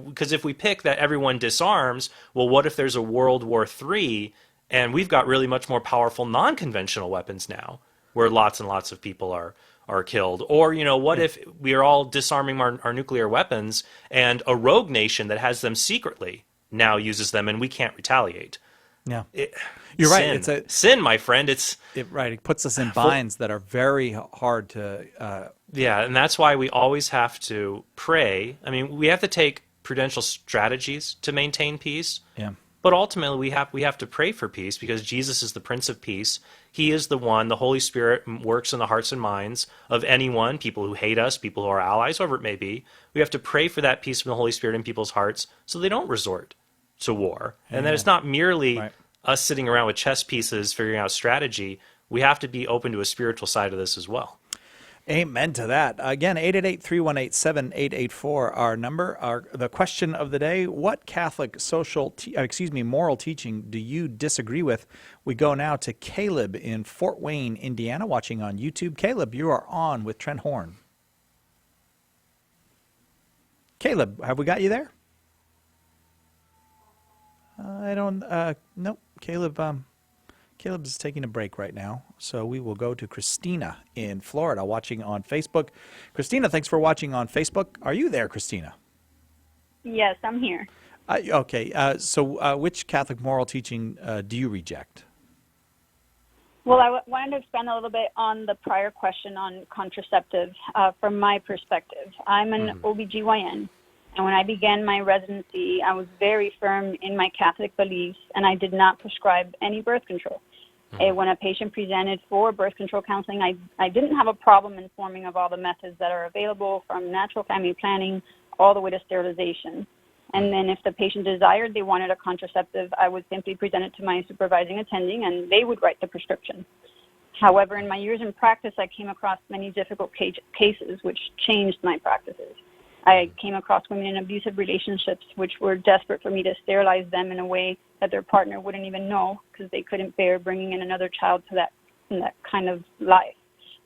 because if we pick that everyone disarms, well, what if there's a World War III and we've got really much more powerful non-conventional weapons now, where lots and lots of people are killed? Or, what if we are all disarming our nuclear weapons and a rogue nation that has them secretly now uses them and we can't retaliate? Yeah. You're right. Sin. It's a sin, my friend. It puts us in binds that are very hard to. Yeah, and that's why we always have to pray. I mean, we have to take prudential strategies to maintain peace. Yeah. But ultimately, we have to pray for peace, because Jesus is the Prince of Peace. He is the one. The Holy Spirit works in the hearts and minds of anyone, people who hate us, people who are allies, whoever it may be. We have to pray for that peace from the Holy Spirit in people's hearts so they don't resort to war. And that it's not merely us sitting around with chess pieces figuring out strategy. we have to be open to a spiritual side of this as well. Amen to that. Again, 888-318-7884, our number. The question of the day, what Catholic moral teaching do you disagree with? We go now to Caleb in Fort Wayne, Indiana, watching on YouTube. Caleb, you are on with Trent Horn. Caleb, have we got you there? Nope. Caleb is taking a break right now, so we will go to Christina in Florida watching on Facebook. Christina, thanks for watching on Facebook. Are you there, Christina? Yes, I'm here. Okay, so which Catholic moral teaching do you reject? Well, I wanted to expand a little bit on the prior question on contraceptives from my perspective. I'm an OBGYN, and when I began my residency, I was very firm in my Catholic beliefs, and I did not prescribe any birth control. When a patient presented for birth control counseling, I didn't have a problem informing of all the methods that are available, from natural family planning all the way to sterilization. And then if the patient desired they wanted a contraceptive, I would simply present it to my supervising attending, and they would write the prescription. However, in my years in practice, I came across many difficult cases which changed my practices. I came across women in abusive relationships which were desperate for me to sterilize them in a way that their partner wouldn't even know, because they couldn't bear bringing in another child to that kind of life.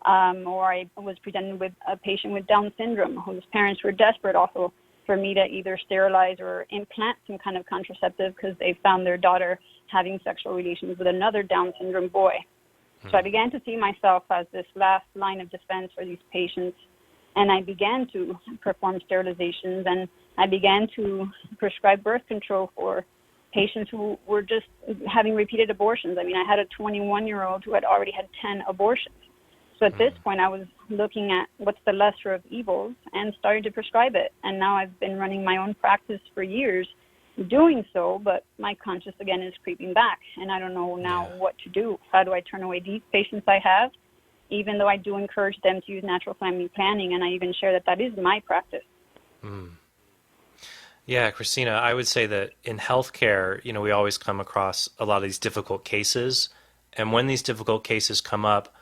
Or I was presented with a patient with Down syndrome whose parents were desperate also for me to either sterilize or implant some kind of contraceptive because they found their daughter having sexual relations with another Down syndrome boy. So I began to see myself as this last line of defense for these patients, and I began to perform sterilizations, and I began to prescribe birth control for patients who were just having repeated abortions. I mean, I had a 21-year-old who had already had 10 abortions. So at this point, I was looking at what's the lesser of evils and started to prescribe it. And now I've been running my own practice for years doing so, but my conscience, again, is creeping back. And I don't know now what to do. How do I turn away these patients I have, even though I do encourage them to use natural family planning, and I even share that that is my practice. Yeah, Christina, I would say that in healthcare, we always come across a lot of these difficult cases. And when these difficult cases come up,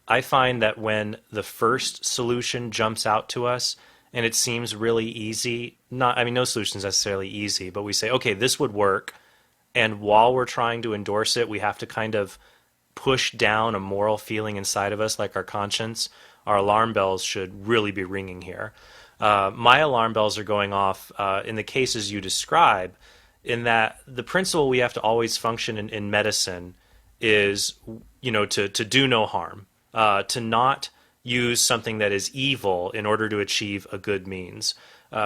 I find that when the first solution jumps out to us and it seems really easy, no solution is necessarily easy, but we say, okay, this would work. And while we're trying to endorse it, we have to kind of push down a moral feeling inside of us, like our conscience. Our alarm bells should really be ringing here. My alarm bells are going off in the cases you describe, in that the principle we have to always function in medicine is, to do no harm, to not use something that is evil in order to achieve a good means.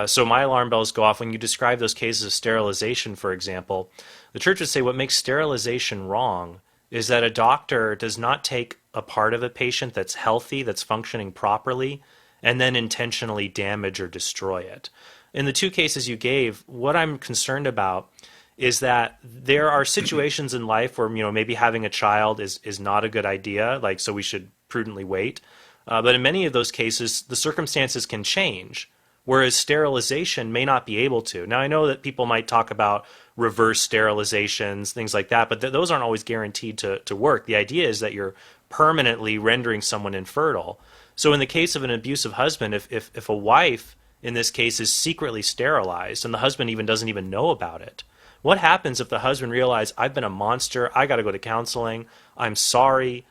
So my alarm bells go off when you describe those cases of sterilization, for example. The church would say what makes sterilization wrong is that a doctor does not take a part of a patient that's healthy, that's functioning properly, and then intentionally damage or destroy it. In the two cases you gave, what I'm concerned about is that there are situations in life where, maybe having a child is not a good idea, so we should prudently wait. But in many of those cases, the circumstances can change, whereas sterilization may not be able to. Now, I know that people might talk about reverse sterilizations, things like that, but those aren't always guaranteed to work. The idea is that you're permanently rendering someone infertile. So in the case of an abusive husband, if a wife, in this case, is secretly sterilized and the husband doesn't even know about it, what happens if the husband realizes, I've been a monster, I got to go to counseling, I'm sorry,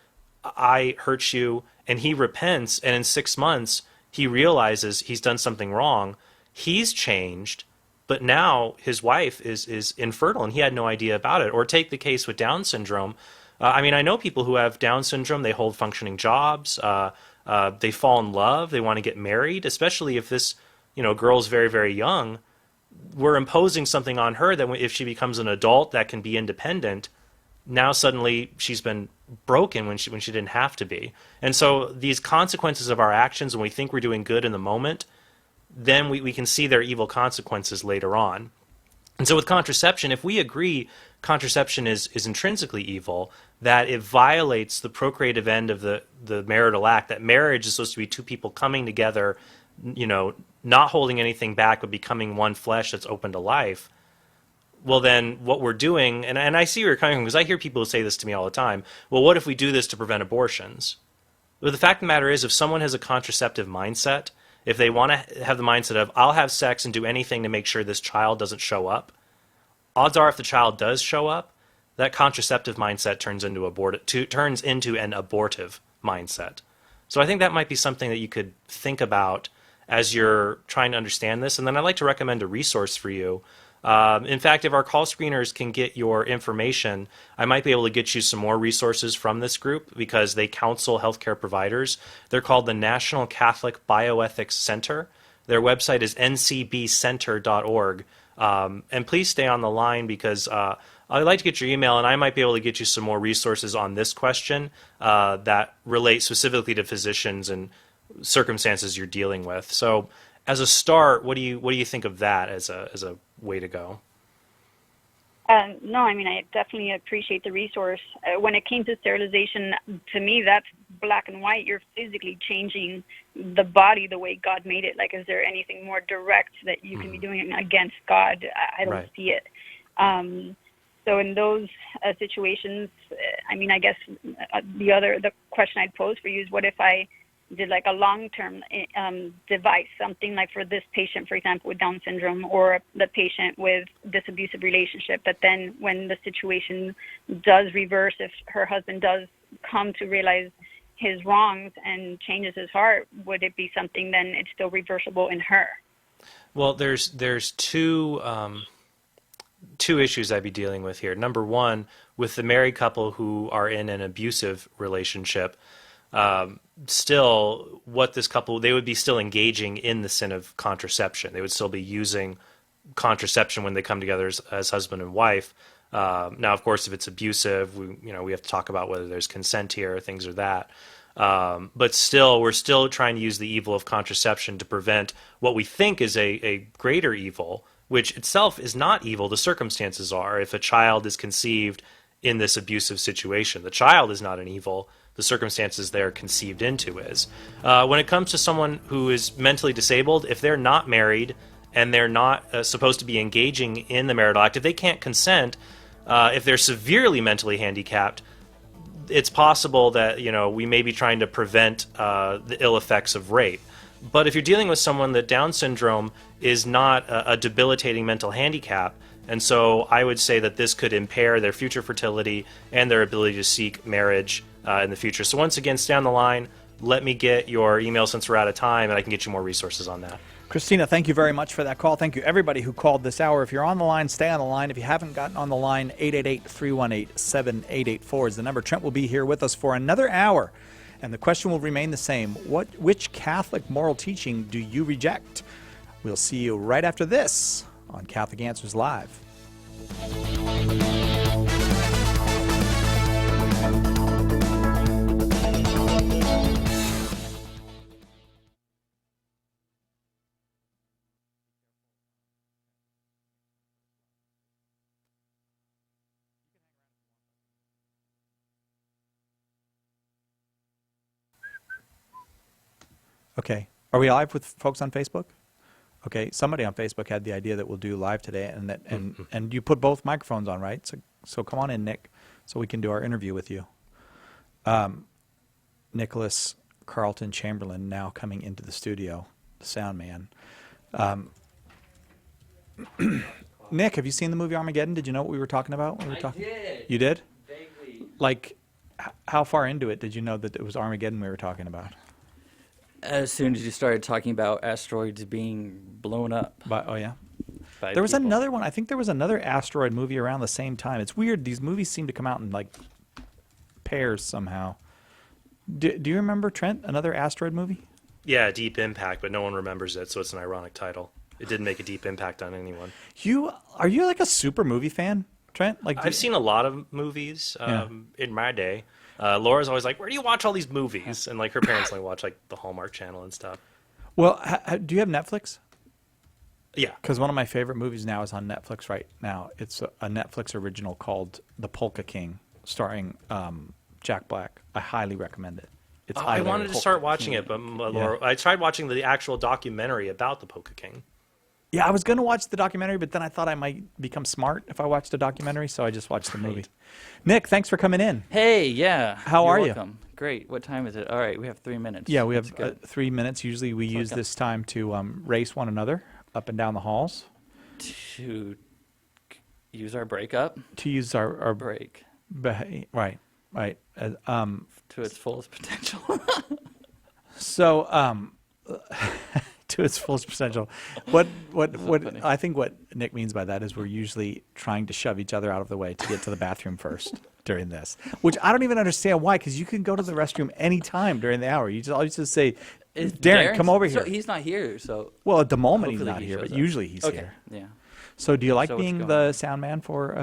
I hurt you, and he repents, and in 6 months, he realizes he's done something wrong, he's changed, but now his wife is infertile, and he had no idea about it. Or take the case with Down syndrome. I know people who have Down syndrome, they hold functioning jobs, they fall in love, they want to get married, especially if this girl's very, very young. We're imposing something on her that if she becomes an adult that can be independent, now suddenly she's been broken when she didn't have to be. And so these consequences of our actions, when we think we're doing good in the moment, then we can see their evil consequences later on. And so with contraception, if we agree contraception is intrinsically evil, that it violates the procreative end of the marital act, that marriage is supposed to be two people coming together, not holding anything back, but becoming one flesh that's open to life, well, then what we're doing, and I see where you're coming from, because I hear people say this to me all the time. Well, what if we do this to prevent abortions? Well, the fact of the matter is, if someone has a contraceptive mindset, if they want to have the mindset of, I'll have sex and do anything to make sure this child doesn't show up, odds are if the child does show up, that contraceptive mindset turns into an abortive mindset. So I think that might be something that you could think about as you're trying to understand this. And then I'd like to recommend a resource for you. In fact, if our call screeners can get your information, I might be able to get you some more resources from this group because they counsel healthcare providers. They're called the National Catholic Bioethics Center. Their website is ncbcenter.org. And please stay on the line because I'd like to get your email, and I might be able to get you some more resources on this question that relate specifically to physicians and circumstances you're dealing with. So, as a start, what do you think of that as a way to go? No, I mean, I definitely appreciate the resource. When it came to sterilization, to me, that's black and white. You're physically changing the body the way God made it. Like, is there anything more direct that you can be doing against God? I don't see it. So in those situations, I mean, I guess the question I'd pose for you is, what if I did like a long-term device, something like for this patient, for example, with Down syndrome, or the patient with this abusive relationship, that then when the situation does reverse, if her husband does come to realize his wrongs and changes his heart, would it be something then it's still reversible in her? Well, there's two issues I'd be dealing with here. Number one, with the married couple who are in an abusive relationship, still what this couple, they would be still engaging in the sin of contraception. They would still be using contraception when they come together as husband and wife. Now, of course, if it's abusive, we have to talk about whether there's consent here or things or that. But still, we're still trying to use the evil of contraception to prevent what we think is a greater evil, which itself is not evil. The circumstances are. If a child is conceived in this abusive situation, the child is not an evil. The circumstances they're conceived into is. When it comes to someone who is mentally disabled, if they're not married and they're not supposed to be engaging in the marital act, if they can't consent, if they're severely mentally handicapped, it's possible that we may be trying to prevent the ill effects of rape. But if you're dealing with someone that Down syndrome is not a debilitating mental handicap, and so I would say that this could impair their future fertility and their ability to seek marriage in the future. So once again, stay on the line. Let me get your email since we're out of time, and I can get you more resources on that. Christina, thank you very much for that call. Thank you, everybody who called this hour. If you're on the line, stay on the line. If you haven't gotten on the line, 888-318-7884 is the number. Trent will be here with us for another hour, and the question will remain the same. Which Catholic moral teaching do you reject? We'll see you right after this on Catholic Answers Live. Okay. Are we live with folks on Facebook? Okay. Somebody on Facebook had the idea that we'll do live today, and you put both microphones on, right? So come on in, Nick, so we can do our interview with you. Nicholas Carlton Chamberlain now coming into the studio, the sound man. Nick, have you seen the movie Armageddon? Did you know what we were talking about when we were talking? Did. You did? Vaguely. Like, how far into it did you know that it was Armageddon we were talking about? As soon as you started talking about asteroids being blown up. Oh, yeah? By There was people. another one. I think there was another asteroid movie around the same time. It's weird. These movies seem to come out in, like, pairs somehow. Do you remember, Trent, another asteroid movie? Yeah, Deep Impact, but no one remembers it, so it's an ironic title. It didn't make a deep impact on anyone. Are you like a super movie fan, Trent? Like, I've seen a lot of movies in my day. Laura's always like, where do you watch all these movies? And like her parents only watch like the Hallmark Channel and stuff. Well, do you have Netflix? Yeah. Because one of my favorite movies now is on Netflix right now. It's a Netflix original called The Polka King, starring Jack Black. I highly recommend it. I wanted to start watching it, but Laura, I tried watching the actual documentary about the Polka King. Yeah, I was going to watch the documentary, but then I thought I might become smart if I watched a documentary, so I just watched the movie. Nick, thanks for coming in. Hey, yeah. How You're are welcome. Great. What time is it? All right, we have 3 minutes. you? Yeah, we That's have good. 3 minutes. Usually we use this time to race one another up and down the halls. To use our breakup. To use our break. Right. To its fullest potential. So, to its fullest potential. What I think what Nick means by that is we're usually trying to shove each other out of the way to get to the bathroom first during this, which I don't even understand why, because you can go to the restroom anytime during the hour. You just always just say, Darren, come over here. So he's not here, so. Well, at the moment he's hopefully not he here, shows but up. usually he's Okay, here. yeah. So do you like So what's being going the sound man for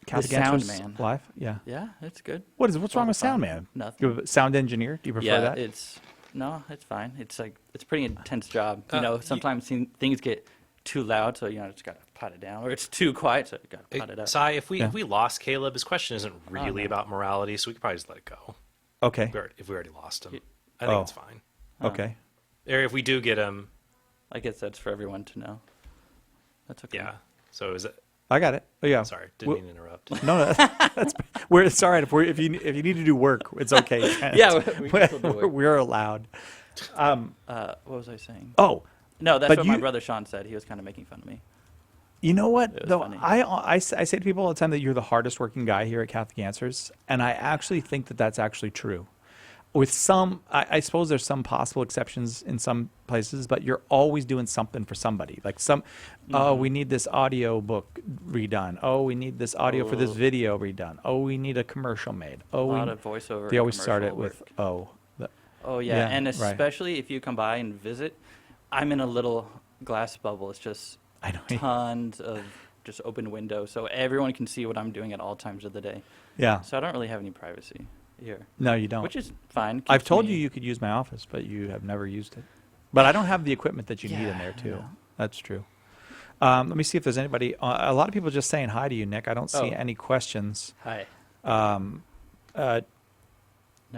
Catholic sound Answers man. Live? Yeah. Yeah, it's good. What's wrong with fun. sound man? Nothing. You're a sound engineer? Do you prefer Yeah, that? it's fine. It's like it's a pretty intense job. You know, sometimes things get too loud, so just gotta pot it down, or it's too quiet, so you gotta pot it up. Sai, if we lost Caleb, his question isn't really no. about morality, so we could probably just let it go. Okay. If we already lost him, I think it's fine. Okay. Or if we do get him, I guess that's for everyone to know. That's okay. yeah. So is it? I got it. Oh, yeah. Sorry, didn't mean to interrupt. No, that's it's all right. If you need to do work, it's okay. Yeah, we can still do work. We're allowed. What was I saying? Oh, no, that's but what my brother Sean said. He was kind of making fun of me. You know what? It was Though funny. I say to people all the time that you're the hardest working guy here at Catholic Answers, and I actually think that that's actually true. With some, I suppose there's some possible exceptions in some places, but you're always doing something for somebody. Like oh, we need this audio book redone. Oh, we need this audio for this video redone. Oh, we need a commercial made. Oh, A lot of voiceover They and always start it commercial with oh. Oh yeah, and right. especially if you come by and visit, I'm in a little glass bubble. It's just tons of just open windows, so everyone can see what I'm doing at all times of the day. Yeah. So I don't really have any privacy here. No, you don't. Which is fine. I've Keeps told me- you could use my office, but you have never used it. But I don't have the equipment that you need in Yeah, there too. no. That's true. Let me see if there's anybody. A lot of people just saying hi to you, Nick. I don't see Oh. any questions. Hi. No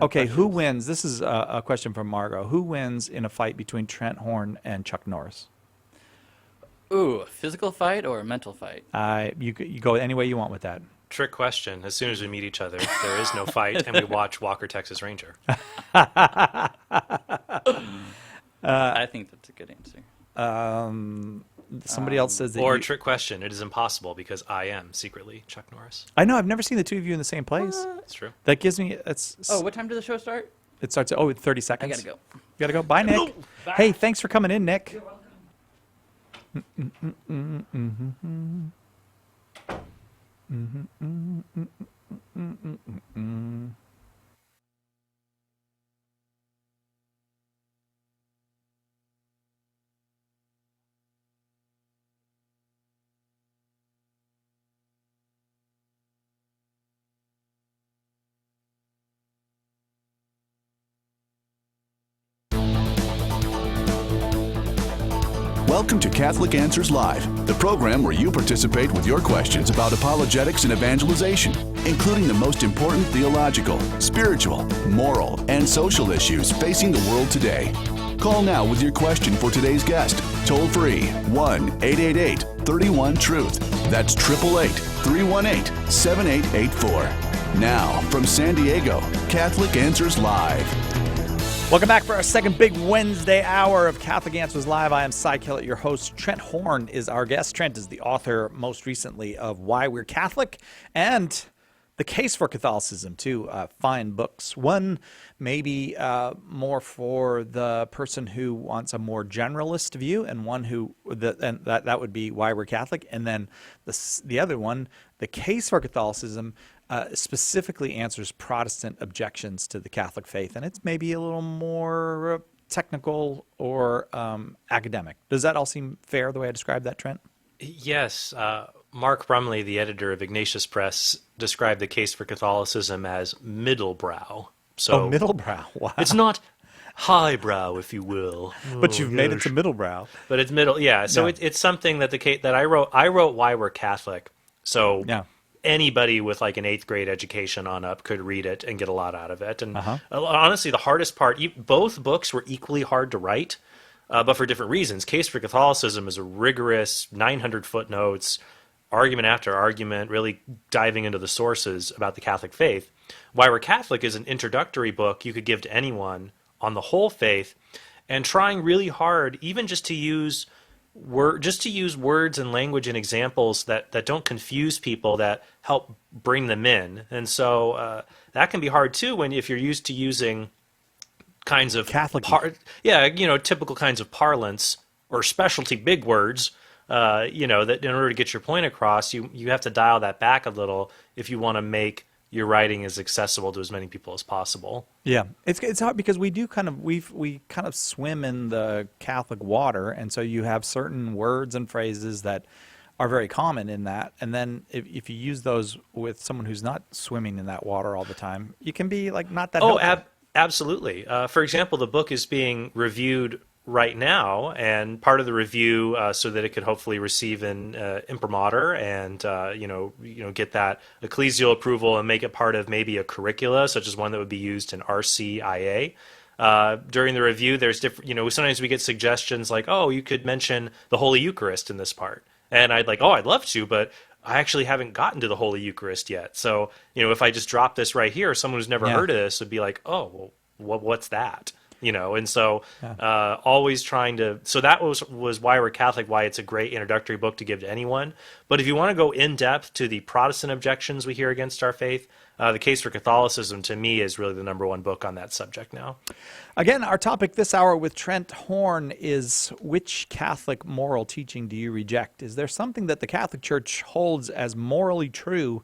Okay, who questions. wins? This is a question from Margot. Who wins in a fight between Trent Horn and Chuck Norris? Ooh, a physical fight or a mental fight? You go any way you want with that. Trick question. As soon as we meet each other, there is no fight, and we watch Walker, Texas Ranger. I think that's a good answer. Somebody else says that. Or trick question. It is impossible because I am secretly Chuck Norris. I know. I've never seen the two of you in the same place. That's true. That gives me. Oh, what time did the show start? It starts at 30 seconds. I gotta go. You gotta go. Bye, Nick. Bye. Hey, thanks for coming in, Nick. You're welcome. Welcome to Catholic Answers Live, the program where you participate with your questions about apologetics and evangelization, including the most important theological, spiritual, moral, and social issues facing the world today. Call now with your question for today's guest. Toll free 1-888-31-TRUTH. That's 888-318-7884. Now, from San Diego, Catholic Answers Live. Welcome back for our second big Wednesday hour of Catholic Answers Live. I am Cy Kellett, your host. Trent Horn is our guest. Trent is the author, most recently, of Why We're Catholic and The Case for Catholicism, two fine books. One maybe more for the person who wants a more generalist view, and one that would be Why We're Catholic. And then the other one, The Case for Catholicism, specifically answers Protestant objections to the Catholic faith, and it's maybe a little more technical or academic. Does that all seem fair, the way I described that, Trent? Yes. Mark Brumley, the editor of Ignatius Press, described the Case for Catholicism as middlebrow. So middlebrow. Wow. It's not highbrow, if you will. But you've made it to middlebrow. But it's middle, yeah. So Yeah. it's something that that I wrote Why We're Catholic. So yeah. Anybody with like an 8th grade education on up could read it and get a lot out of it. And Uh-huh. honestly, the hardest part, both books were equally hard to write. but for different reasons. Case for Catholicism is a rigorous 900 footnotes, argument after argument, really diving into the sources about the Catholic faith. Why We're Catholic is an introductory book you could give to anyone on the whole faith, and trying really hard, even just to use words and language and examples that don't confuse people, that help bring them in. And so that can be hard too if you're used to using kinds of Catholic, typical kinds of parlance or specialty big words. That in order to get your point across, you have to dial that back a little if you want to make your writing as accessible to as many people as possible. Yeah, it's hard because we kind of swim in the Catholic water, and so you have certain words and phrases that are very common in that, and then if you use those with someone who's not swimming in that water all the time, you can be like not that. Absolutely. For example, the book is being reviewed right now, and part of the review, so that it could hopefully receive an imprimatur and get that ecclesial approval and make it part of maybe a curricula, such as one that would be used in RCIA. During the review, there's different. Sometimes we get suggestions like, "Oh, you could mention the Holy Eucharist in this part," and I'd love to, but I actually haven't gotten to the Holy Eucharist yet. So if I just drop this right here, someone who's never heard of this would be like, "Oh, well, what's that?" And so always trying to, so that was Why We're Catholic, why it's a great introductory book to give to anyone. But if you want to go in depth to the Protestant objections we hear against our faith, The Case for Catholicism, to me, is really the #1 book on that subject now. Again, our topic this hour with Trent Horn is, which Catholic moral teaching do you reject? Is there something that the Catholic Church holds as morally true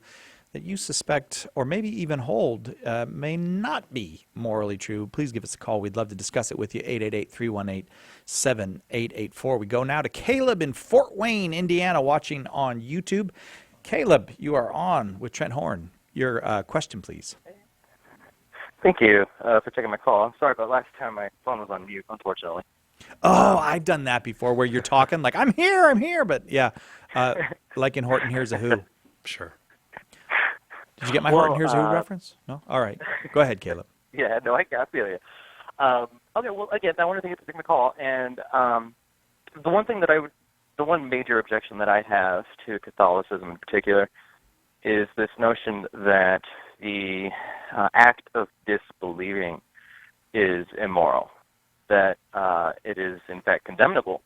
that you suspect, or maybe even hold, may not be morally true? Please give us a call. We'd love to discuss it with you. 888-318-7884. We go now to Caleb in Fort Wayne, Indiana, watching on YouTube. Caleb, you are on with Trent Horn. Your question, please. Thank you for taking my call. I'm sorry about last time my phone was on mute, unfortunately. Oh, I've done that before, where you're talking like, I'm here, but yeah, like in Horton Hears a Who. Sure. Did you get my Horton Hears a Who reference? No? All right. Go ahead, Caleb. Yeah, no, I feel you. Okay, well, again, I wanted to take my call, and the one major objection that I have to Catholicism in particular is this notion that the act of disbelieving is immoral, that it is in fact condemnable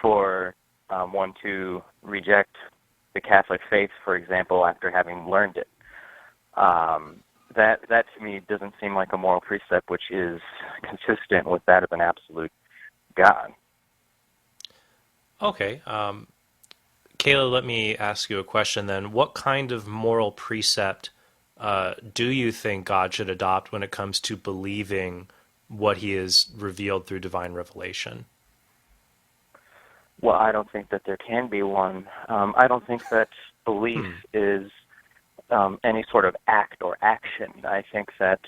for one to reject the Catholic faith, for example, after having learned it. That to me doesn't seem like a moral precept which is consistent with that of an absolute God. Okay. Kayla, let me ask you a question then. What kind of moral precept do you think God should adopt when it comes to believing what he has revealed through divine revelation? Well, I don't think that there can be one. I don't think that belief is any sort of act or action. I think that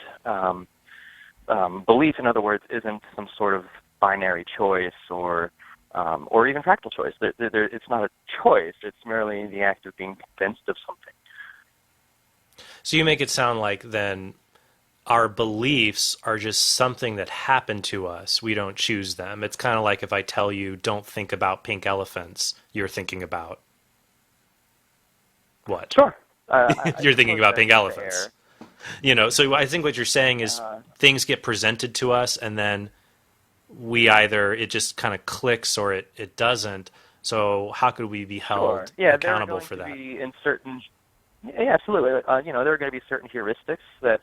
belief, in other words, isn't some sort of binary choice or even fractal choice. It's not a choice. It's merely the act of being convinced of something. So you make it sound like then our beliefs are just something that happened to us. We don't choose them. It's kind of like if I tell you, don't think about pink elephants, you're thinking about what? Sure. You're thinking about pink elephants. So I think what you're saying is things get presented to us, and then we either, it just kind of clicks or it doesn't. So how could we be held accountable for that? Absolutely. There are going to be certain heuristics that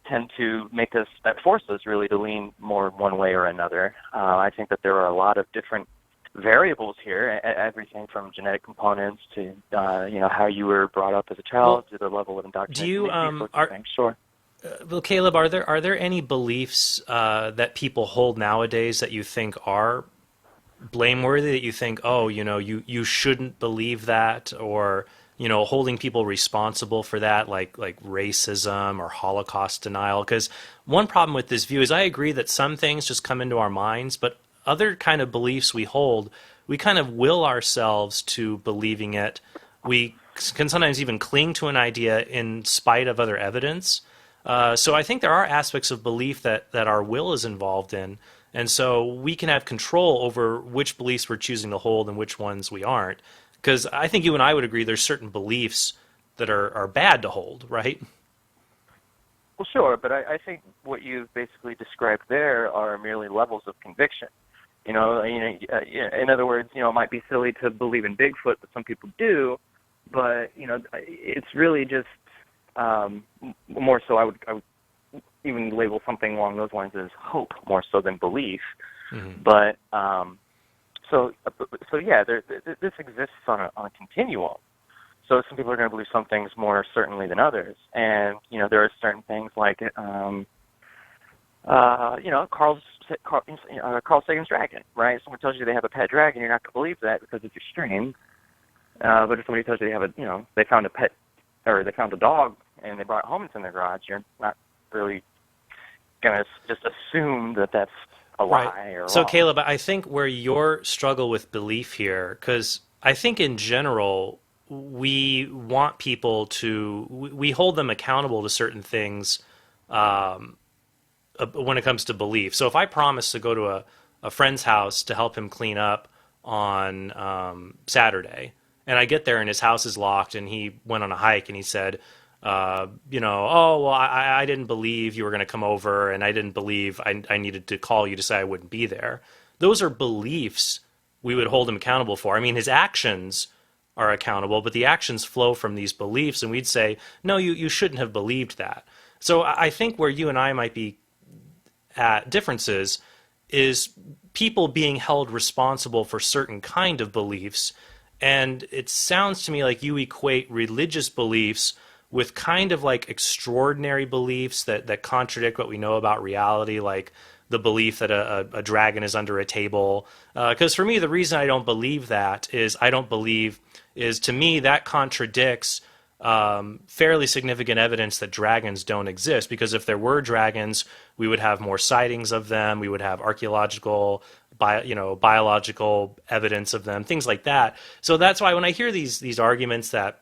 tend to make us, that force us really to lean more one way or another. I think that there are a lot of different variables here, everything from genetic components to how you were brought up as a child, to the level of indoctrination. Sure. Well, Caleb, are there any beliefs that people hold nowadays that you think are blameworthy, that you think, you shouldn't believe that, or holding people responsible for that, like racism or Holocaust denial? Because one problem with this view is I agree that some things just come into our minds, but other kind of beliefs we hold, we kind of will ourselves to believing it. We can sometimes even cling to an idea in spite of other evidence. So I think there are aspects of belief that our will is involved in. And so we can have control over which beliefs we're choosing to hold and which ones we aren't. Because I think you and I would agree there's certain beliefs that are bad to hold, right? Well, sure, but I think what you've basically described there are merely levels of conviction. In other words, it might be silly to believe in Bigfoot, but some people do. But it's really just more so. I would even label something along those lines as hope more so than belief. Mm-hmm. But so yeah, this exists on a continuum. So some people are going to believe some things more certainly than others, and there are certain things like Carl Sagan's dragon, right? If someone tells you they have a pet dragon, you're not going to believe that because it's extreme. But if somebody tells you they have they found a pet, or they found a dog and they brought it home, it's in their garage, you're not really going to just assume that that's a lie or So wrong. Caleb, I think where your struggle with belief here, because I think in general we want people to, we hold them accountable to certain things when it comes to belief. So if I promise to go to a friend's house to help him clean up on Saturday, and I get there and his house is locked and he went on a hike and he said, I didn't believe you were going to come over, and I didn't believe I needed to call you to say I wouldn't be there. Those are beliefs we would hold him accountable for. I mean, his actions are accountable, but the actions flow from these beliefs, and we'd say, no, you shouldn't have believed that. So I think where you and I might be at differences is people being held responsible for certain kind of beliefs, and it sounds to me like you equate religious beliefs with kind of like extraordinary beliefs that contradict what we know about reality, like the belief that a dragon is under a table. Because for me, the reason I don't believe that is to me that contradicts fairly significant evidence that dragons don't exist. Because if there were dragons, we would have more sightings of them. We would have archaeological, biological evidence of them, things like that. So that's why when I hear these arguments that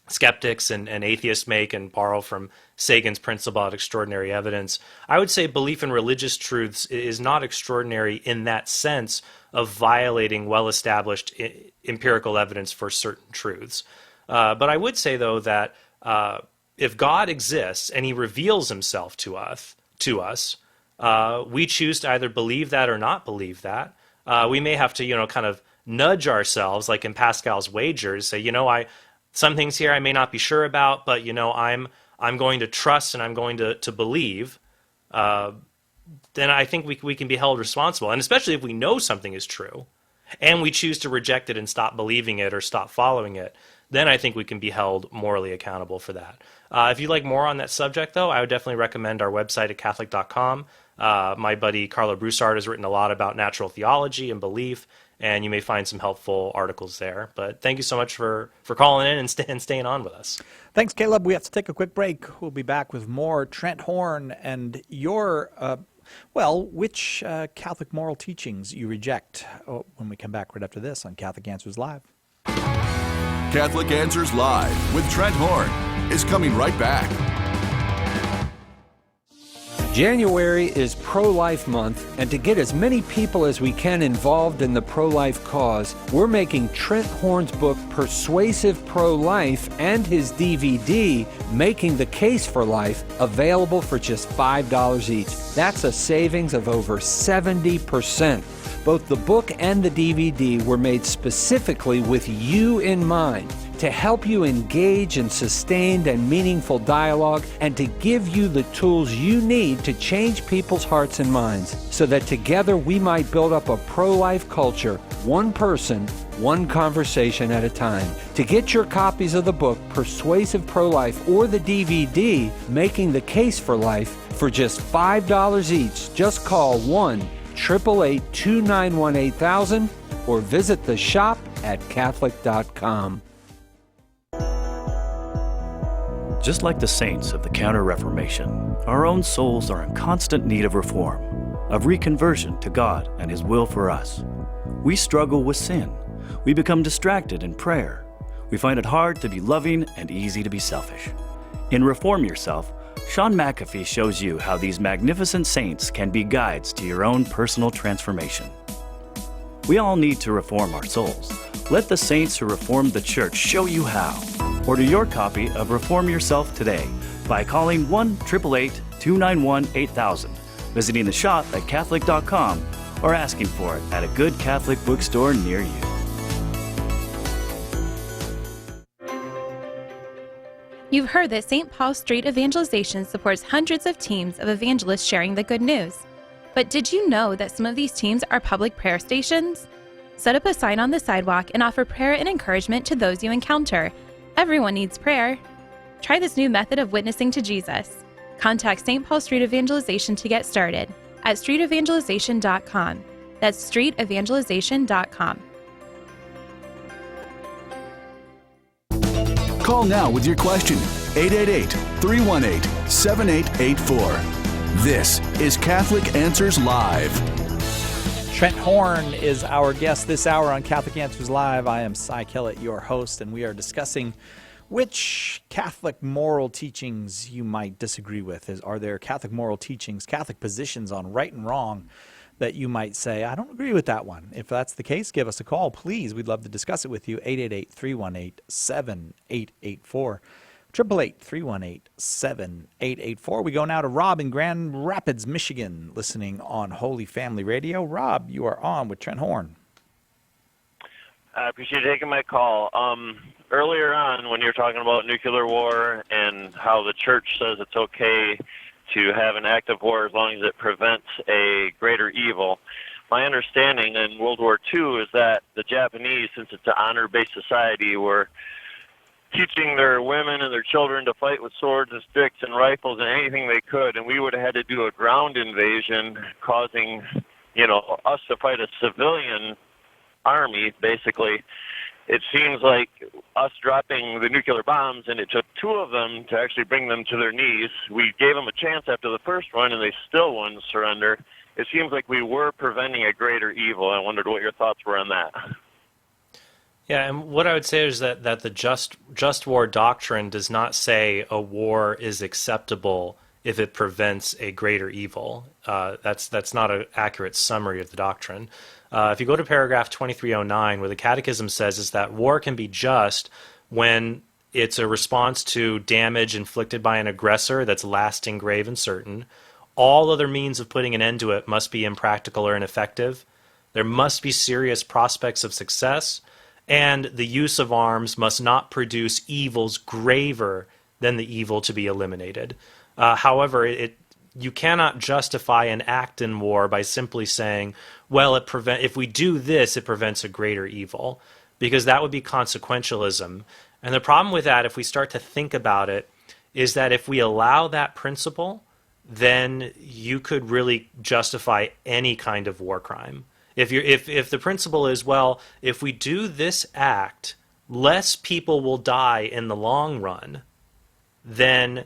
skeptics and atheists make and borrow from Sagan's principle about extraordinary evidence, I would say belief in religious truths is not extraordinary in that sense of violating well-established empirical evidence for certain truths. But I would say, though, that if God exists and he reveals himself to us, we choose to either believe that or not believe that. We may have to, kind of nudge ourselves, like in Pascal's wagers, say, some things here I may not be sure about, but I'm going to trust and I'm going to believe. Then I think we can be held responsible, and especially if we know something is true, and we choose to reject it and stop believing it or stop following it. Then I think we can be held morally accountable for that. If you'd like more on that subject, though, I would definitely recommend our website at Catholic.com. My buddy Carlo Broussard has written a lot about natural theology and belief, and you may find some helpful articles there. But thank you so much for calling in and staying on with us. Thanks, Caleb. We have to take a quick break. We'll be back with more Trent Horn and your, which Catholic moral teachings you reject when we come back right after this on Catholic Answers Live. Catholic Answers Live with Trent Horn is coming right back. January is Pro-Life Month, and to get as many people as we can involved in the pro-life cause, we're making Trent Horn's book, Persuasive Pro-Life, and his DVD, Making the Case for Life, available for just $5 each. That's a savings of over 70%. Both the book and the DVD were made specifically with you in mind, to help you engage in sustained and meaningful dialogue and to give you the tools you need to change people's hearts and minds so that together we might build up a pro-life culture, one person, one conversation at a time. To get your copies of the book, Persuasive Pro-Life, or the DVD, Making the Case for Life, for just $5 each, just call 1-888-291-8000 or visit the shop at Catholic.com. Just like the saints of the Counter-Reformation, our own souls are in constant need of reform, of reconversion to God and His will for us. We struggle with sin. We become distracted in prayer. We find it hard to be loving and easy to be selfish. In Reform Yourself, Sean McAfee shows you how these magnificent saints can be guides to your own personal transformation. We all need to reform our souls. Let the saints who reformed the church show you how. Order your copy of Reform Yourself today by calling 1-888-291-8000, visiting the shop at Catholic.com, or asking for it at a good Catholic bookstore near you. You've heard that St. Paul Street Evangelization supports hundreds of teams of evangelists sharing the good news. But did you know that some of these teams are public prayer stations? Set up a sign on the sidewalk and offer prayer and encouragement to those you encounter. Everyone needs prayer. Try this new method of witnessing to Jesus. Contact St. Paul Street Evangelization to get started at streetevangelization.com. That's streetevangelization.com. Call now with your question. 888-318-7884. This is Catholic Answers Live. Trent Horn is our guest this hour on Catholic Answers Live. I am Cy Kellett, your host, and we are discussing which Catholic moral teachings you might disagree with. Are there Catholic moral teachings, Catholic positions on right and wrong that you might say, I don't agree with that one? If that's the case, give us a call, please. We'd love to discuss it with you. 888-318-7884. 888-318-7884. We go now to Rob in Grand Rapids, Michigan, listening on Holy Family Radio. Rob, you are on with Trent Horn. I appreciate you taking my call. Earlier on, when you were talking about nuclear war and how the church says it's okay to have an active war as long as it prevents a greater evil, my understanding in World War II is that the Japanese, since it's an honor-based society, were teaching their women and their children to fight with swords and sticks and rifles and anything they could, and we would have had to do a ground invasion, causing, us to fight a civilian army, basically. It seems like us dropping the nuclear bombs, and it took two of them to actually bring them to their knees. We gave them a chance after the first one, and they still wouldn't surrender. It seems like we were preventing a greater evil. I wondered what your thoughts were on that. Yeah, and what I would say is that the just war doctrine does not say a war is acceptable if it prevents a greater evil. That's not an accurate summary of the doctrine. If you go to paragraph 2309, where the Catechism says is that war can be just when it's a response to damage inflicted by an aggressor that's lasting, grave, and certain. All other means of putting an end to it must be impractical or ineffective. There must be serious prospects of success, and the use of arms must not produce evils graver than the evil to be eliminated. However, you cannot justify an act in war by simply saying, well, if we do this, it prevents a greater evil, because that would be consequentialism. And the problem with that, if we start to think about it, is that if we allow that principle, then you could really justify any kind of war crime. If the principle is, well, if we do this act, less people will die in the long run, then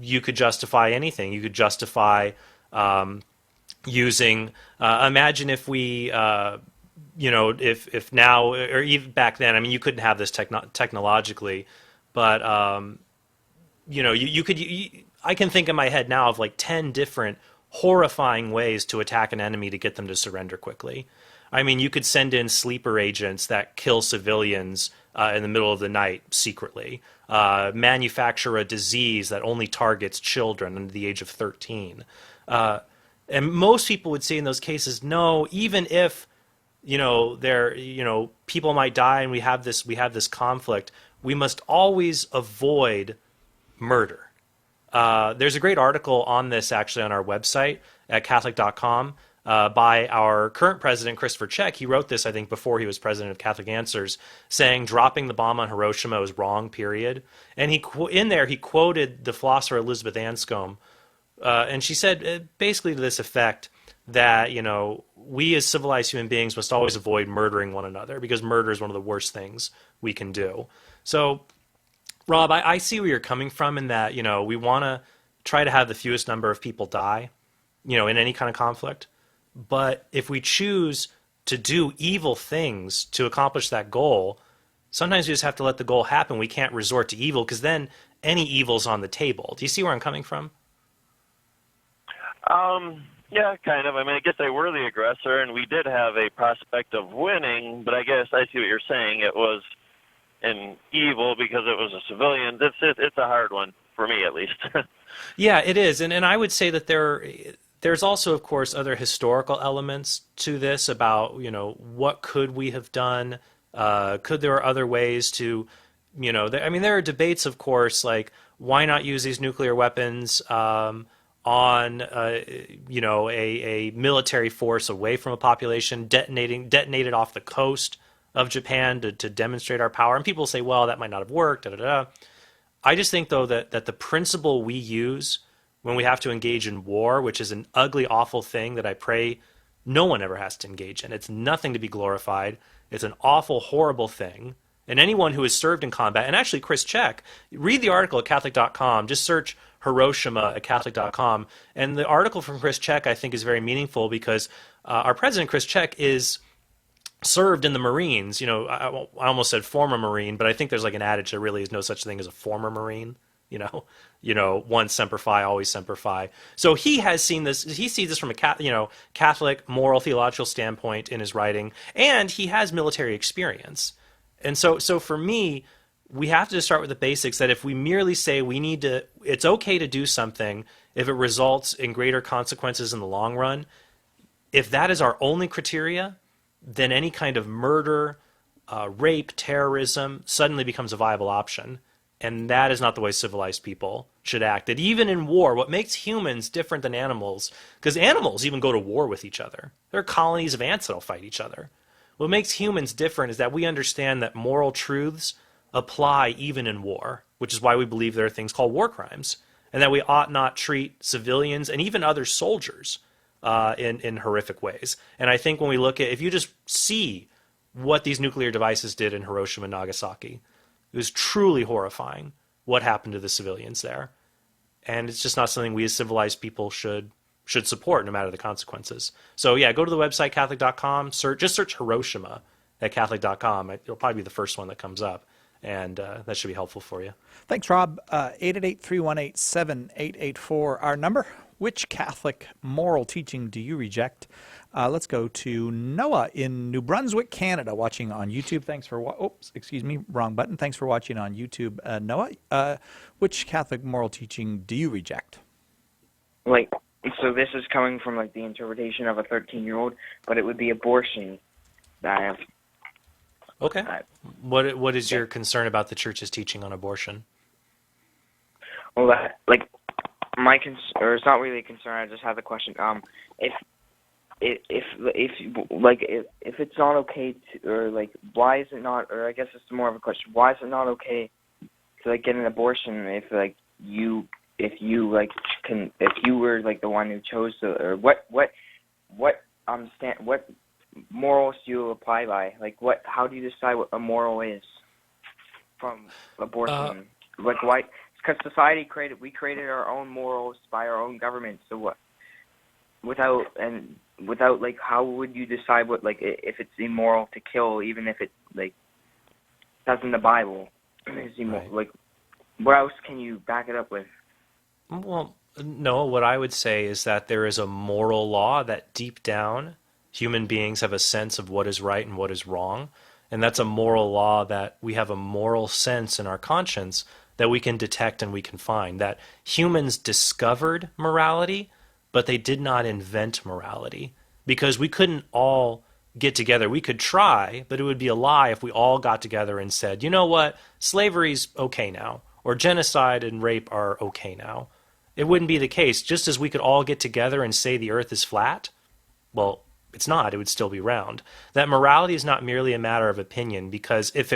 you could justify anything. You could justify using. Imagine if we, if now or even back then. I mean, you couldn't have this technologically, but you could. I can think in my head now of like 10 different horrifying ways to attack an enemy to get them to surrender quickly. I mean, you could send in sleeper agents that kill civilians in the middle of the night secretly. Manufacture a disease that only targets children under the age of 13. And most people would say in those cases, no, even if people might die and we have this conflict, we must always avoid murder. There's a great article on this actually on our website at Catholic.com by our current president, Christopher Check. He wrote this, I think, before he was president of Catholic Answers, saying dropping the bomb on Hiroshima was wrong, period. And he quoted the philosopher Elizabeth Anscombe, and she said basically to this effect that, we as civilized human beings must always avoid murdering one another because murder is one of the worst things we can do. So, Rob, I see where you're coming from in that, we want to try to have the fewest number of people die, in any kind of conflict. But if we choose to do evil things to accomplish that goal, sometimes we just have to let the goal happen. We can't resort to evil because then any evil's on the table. Do you see where I'm coming from? Yeah, kind of. I mean, I guess they were the aggressor, and we did have a prospect of winning, but I guess I see what you're saying. It was an evil because it was a civilian. It's a hard one, for me at least. Yeah, it is. And I would say that there's also, of course, other historical elements to this about, what could we have done? Could there are other ways to, there are debates, of course, like why not use these nuclear weapons on, a military force away from a population, detonated off the coast of Japan to demonstrate our power. And people say, well, that might not have worked, da-da-da. I just think, though, that the principle we use when we have to engage in war, which is an ugly, awful thing that I pray no one ever has to engage in. It's nothing to be glorified. It's an awful, horrible thing. And anyone who has served in combat, and actually Chris Check, read the article at Catholic.com, just search Hiroshima at Catholic.com. And the article from Chris Check, I think, is very meaningful because our president, Chris Check, served in the Marines. I almost said former Marine, but I think there's like an adage there really is no such thing as a former Marine. Once semper fi, always semper fi. So he has seen this. He sees this from a Catholic moral theological standpoint in his writing, and he has military experience. And so for me, we have to just start with the basics. That if we merely say it's okay to do something if it results in greater consequences in the long run. If that is our only criteria, then any kind of murder, rape, terrorism suddenly becomes a viable option. And that is not the way civilized people should act. That even in war, what makes humans different than animals, because animals even go to war with each other. There are colonies of ants that'll fight each other. What makes humans different is that we understand that moral truths apply even in war, which is why we believe there are things called war crimes, and that we ought not treat civilians and even other soldiers in horrific ways. And I think when we look at, if you just see what these nuclear devices did in Hiroshima and Nagasaki, it was truly horrifying what happened to the civilians there. And it's just not something we as civilized people should support, no matter the consequences. So yeah, go to the website, Catholic.com, just search Hiroshima at Catholic.com. It'll probably be the first one that comes up. And that should be helpful for you. Thanks, Rob. 888-318-7884, our number. Which Catholic moral teaching do you reject? Let's go to Noah in New Brunswick, Canada, watching on YouTube. Thanks for wrong button. Thanks for watching on YouTube, Noah. Which Catholic moral teaching do you reject? So this is coming from the interpretation of a 13-year-old, but it would be abortion that I have. Okay. What is your concern about the church's teaching on abortion? Well, my concern, or it's not really a concern. I just have a question. If it's not okay to, or why is it not? Or I guess it's more of a question. Why is it not okay to get an abortion if you were the one who chose to, or what morals do you apply by? How do you decide what a moral is from abortion? Why? Because society created our own morals by our own government. So what? Without how would you decide what if it's immoral to kill, even if it that's in the Bible? Is immoral. Right. What else can you back it up with? Well, no, what I would say is that there is a moral law that deep down human beings have a sense of what is right and what is wrong. And that's a moral law that we have a moral sense in our conscience that we can detect and we can find. That humans discovered morality, but they did not invent morality. Because we couldn't all get together. We could try, but it would be a lie if we all got together and said, you know what, slavery's okay now, or genocide and rape are okay now. It wouldn't be the case. Just as we could all get together and say the earth is flat, well, it's not. It would still be round. That morality is not merely a matter of opinion, because if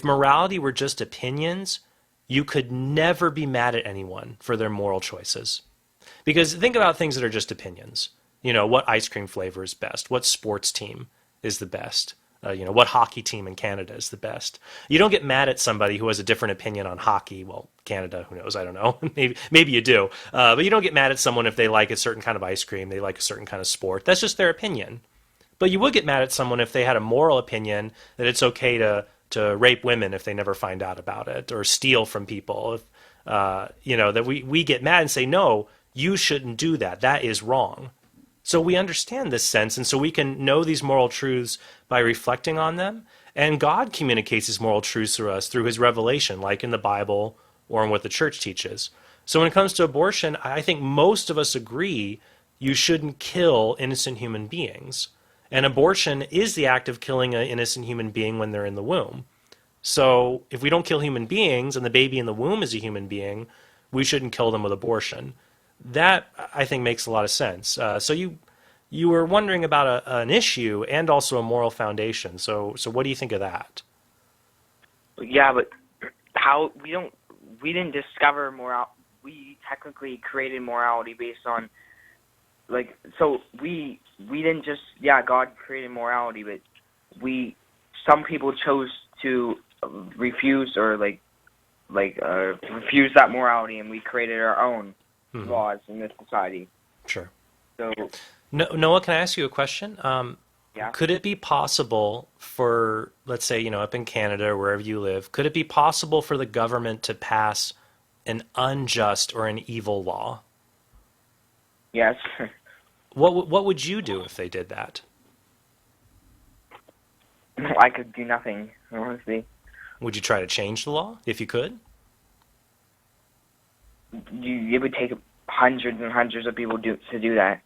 morality were just opinions, you could never be mad at anyone for their moral choices. Because think about things that are just opinions. What ice cream flavor is best? What sports team is the best? What hockey team in Canada is the best? You don't get mad at somebody who has a different opinion on hockey. Well, Canada, who knows? I don't know. Maybe you do. But you don't get mad at someone if they like a certain kind of ice cream, they like a certain kind of sport. That's just their opinion. But you would get mad at someone if they had a moral opinion that it's okay to to rape women if they never find out about it, or steal from people. If, that we get mad and say, no, you shouldn't do that. That is wrong. So we understand this sense, and so we can know these moral truths by reflecting on them. And God communicates his moral truths through us through his revelation, like in the Bible or in what the church teaches. So when it comes to abortion, I think most of us agree you shouldn't kill innocent human beings. And abortion is the act of killing an innocent human being when they're in the womb. So if we don't kill human beings and the baby in the womb is a human being, we shouldn't kill them with abortion. That, I think, makes a lot of sense. So you were wondering about an issue and also a moral foundation. So what do you think of that? Yeah, but how we didn't discover moral. We technically created morality based on, like, so we didn't just, God created morality, but some people chose to refuse or refuse that morality, and we created our own laws in this society. Sure. So, Noah, can I ask you a question? Yeah. Could it be possible for, let's say, up in Canada or wherever you live, could it be possible for the government to pass an unjust or an evil law? Yes. What would you do if they did that? I could do nothing, honestly. Would you try to change the law if you could? It would take hundreds and hundreds of people to do that.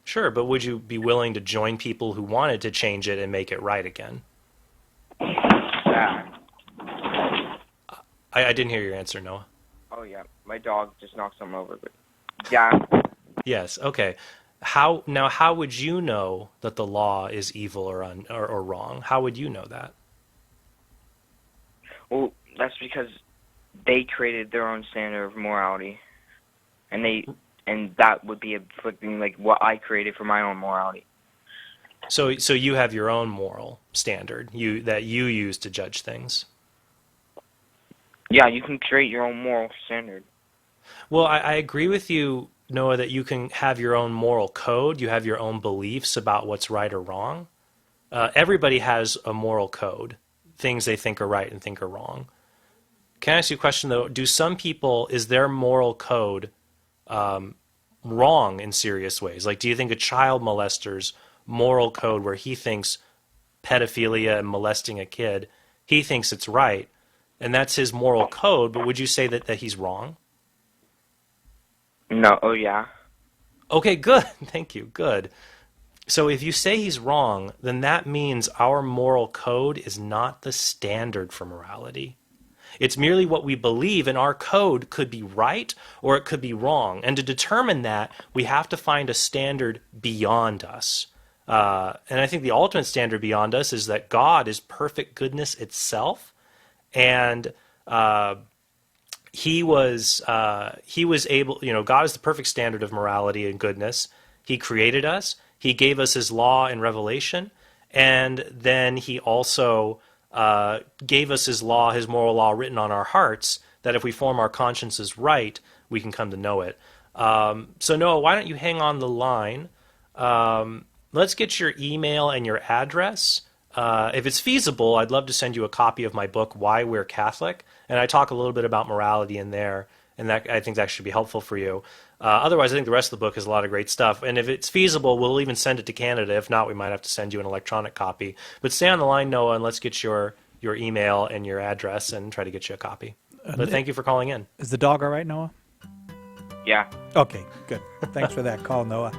Sure, but would you be willing to join people who wanted to change it and make it right again? Yeah. I didn't hear your answer, Noah. Oh, yeah. My dog just knocked something over, but yeah. Yes, okay. How would you know that the law is evil or wrong? How would you know that? Well, that's because they created their own standard of morality, and that would be afflicting like what I created for my own morality. So you have your own moral standard that you use to judge things. Yeah, you can create your own moral standard. Well, I agree with you, Noah, that you can have your own moral code. You have your own beliefs about what's right or wrong. Everybody has a moral code, things they think are right and think are wrong. Can I ask you a question, though? Do some people, is their moral code wrong in serious ways? Like, do you think a child molester's moral code where he thinks pedophilia and molesting a kid, he thinks it's right, and that's his moral code, but would you say that he's wrong? No, oh yeah. Okay, good. Thank you. Good. So if you say he's wrong, then that means our moral code is not the standard for morality. It's merely what we believe, and our code could be right or it could be wrong. And to determine that, we have to find a standard beyond us. And I think the ultimate standard beyond us is that God is perfect goodness itself. And he was able, God is the perfect standard of morality and goodness. He created us. He gave us his law in Revelation. And then he also gave us his law, his moral law written on our hearts, that if we form our consciences right, we can come to know it. So Noah, why don't you hang on the line? Let's get your email and your address. If it's feasible, I'd love to send you a copy of my book, Why We're Catholic, and I talk a little bit about morality in there, and that I think that should be helpful for you. Otherwise, I think the rest of the book has a lot of great stuff, and if it's feasible, we'll even send it to Canada. If not, we might have to send you an electronic copy. But stay on the line, Noah, and let's get your email and your address and try to get you a copy. But thank you for calling in. Is the dog all right, Noah? Yeah. Okay, good. Thanks for that call, Noah.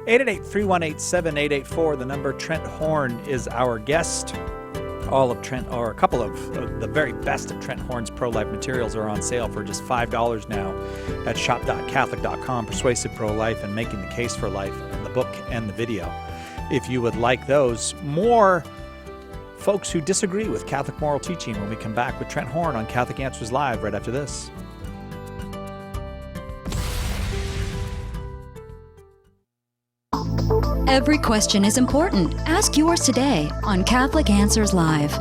888-318-7884, the number. Trent Horn is our guest. All of Trent, or a couple of the very best of Trent Horn's pro-life materials are on sale for just $5 now at shop.catholic.com. Persuasive Pro-Life and Making the Case for Life, the book and the video. If you would like those, more folks who disagree with Catholic moral teaching when we come back with Trent Horn on Catholic Answers Live right after this. Every question is important. Ask yours today on Catholic Answers Live.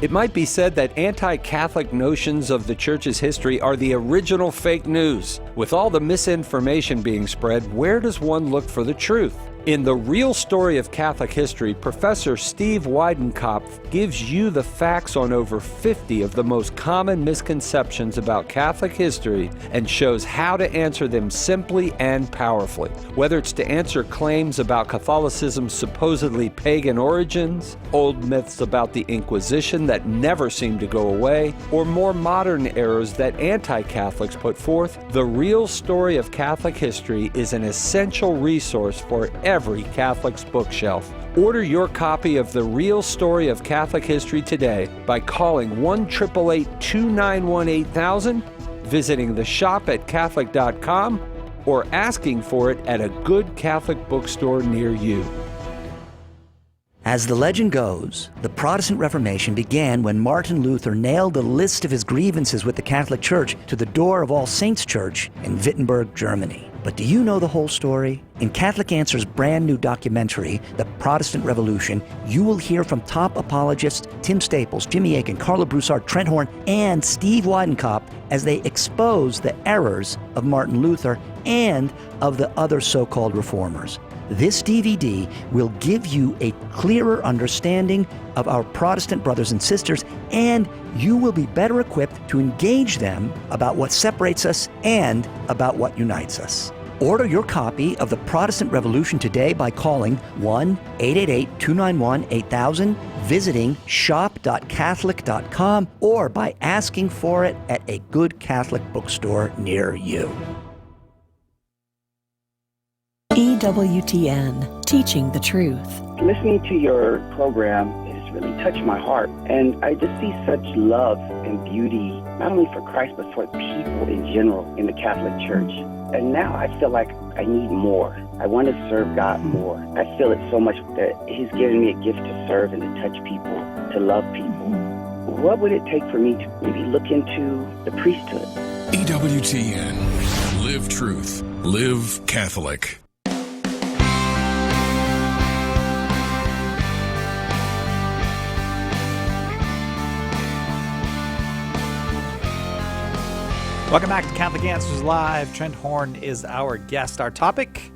It might be said that anti-Catholic notions of the Church's history are the original fake news. With all the misinformation being spread, where does one look for the truth? In The Real Story of Catholic History, Professor Steve Weidenkopf gives you the facts on over 50 of the most common misconceptions about Catholic history and shows how to answer them simply and powerfully. Whether it's to answer claims about Catholicism's supposedly pagan origins, old myths about the Inquisition that never seem to go away, or more modern errors that anti-Catholics put forth, The Real Story of Catholic History is an essential resource for every Catholic's bookshelf. Order your copy of The Real Story of Catholic History today by calling 1-888-291-8000, visiting the shop at Catholic.com, or asking for it at a good Catholic bookstore near you. As the legend goes, the Protestant Reformation began when Martin Luther nailed a list of his grievances with the Catholic Church to the door of All Saints Church in Wittenberg, Germany. But do you know the whole story? In Catholic Answer's brand new documentary, The Protestant Revolution, you will hear from top apologists Tim Staples, Jimmy Akin, Carla Broussard, Trent Horn, and Steve Weidenkopf as they expose the errors of Martin Luther and of the other so-called reformers. This DVD will give you a clearer understanding of our Protestant brothers and sisters, and you will be better equipped to engage them about what separates us and about what unites us. Order your copy of The Protestant Revolution today by calling 1-888-291-8000, visiting shop.catholic.com, or by asking for it at a good Catholic bookstore near you. EWTN, Teaching the Truth. Listening to your program has really touched my heart, and I just see such love and beauty, not only for Christ, but for people in general in the Catholic Church. And now I feel like I need more. I want to serve God more. I feel it so much that He's given me a gift to serve and to touch people, to love people. What would it take for me to maybe look into the priesthood? EWTN. Live truth. Live Catholic. Welcome back to Catholic Answers Live. Trent Horn is our guest. Our topic,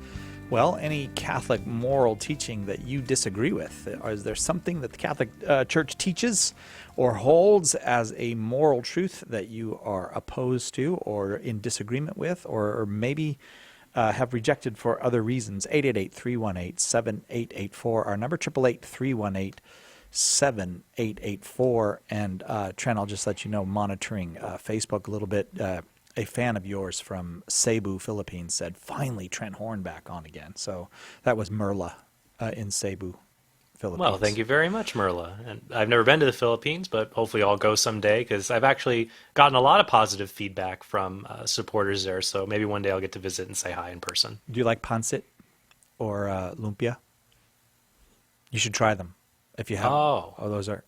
well, any Catholic moral teaching that you disagree with. Or is there something that the Catholic Church teaches or holds as a moral truth that you are opposed to or in disagreement with, or maybe have rejected for other reasons? 888-318-7884, our number, 888-318-7884. And Trent, I'll just let you know, monitoring Facebook a little bit, a fan of yours from Cebu, Philippines said, finally Trent Horn back on again. So that was Merla in Cebu, Philippines. Well, thank you very much, Merla. And I've never been to the Philippines, but hopefully I'll go someday, because I've actually gotten a lot of positive feedback from supporters there. So maybe one day I'll get to visit and say hi in person. Do you like pancit or lumpia? You should try them if you haven't. Oh, those are...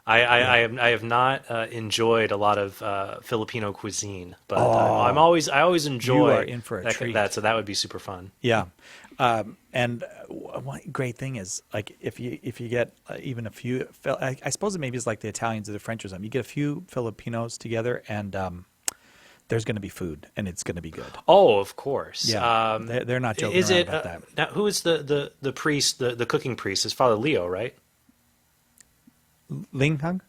I have not enjoyed a lot of Filipino cuisine, but I always enjoy. You are in for a treat. So that would be super fun. Yeah, and one great thing is, like, if you get even a few, I suppose it maybe is like the Italians or the French or something. You get a few Filipinos together, and there's going to be food, and it's going to be good. Oh, of course. Yeah, they're not joking around about that. Now, who is the priest, the cooking priest? Is Father Leo, right? Linghug?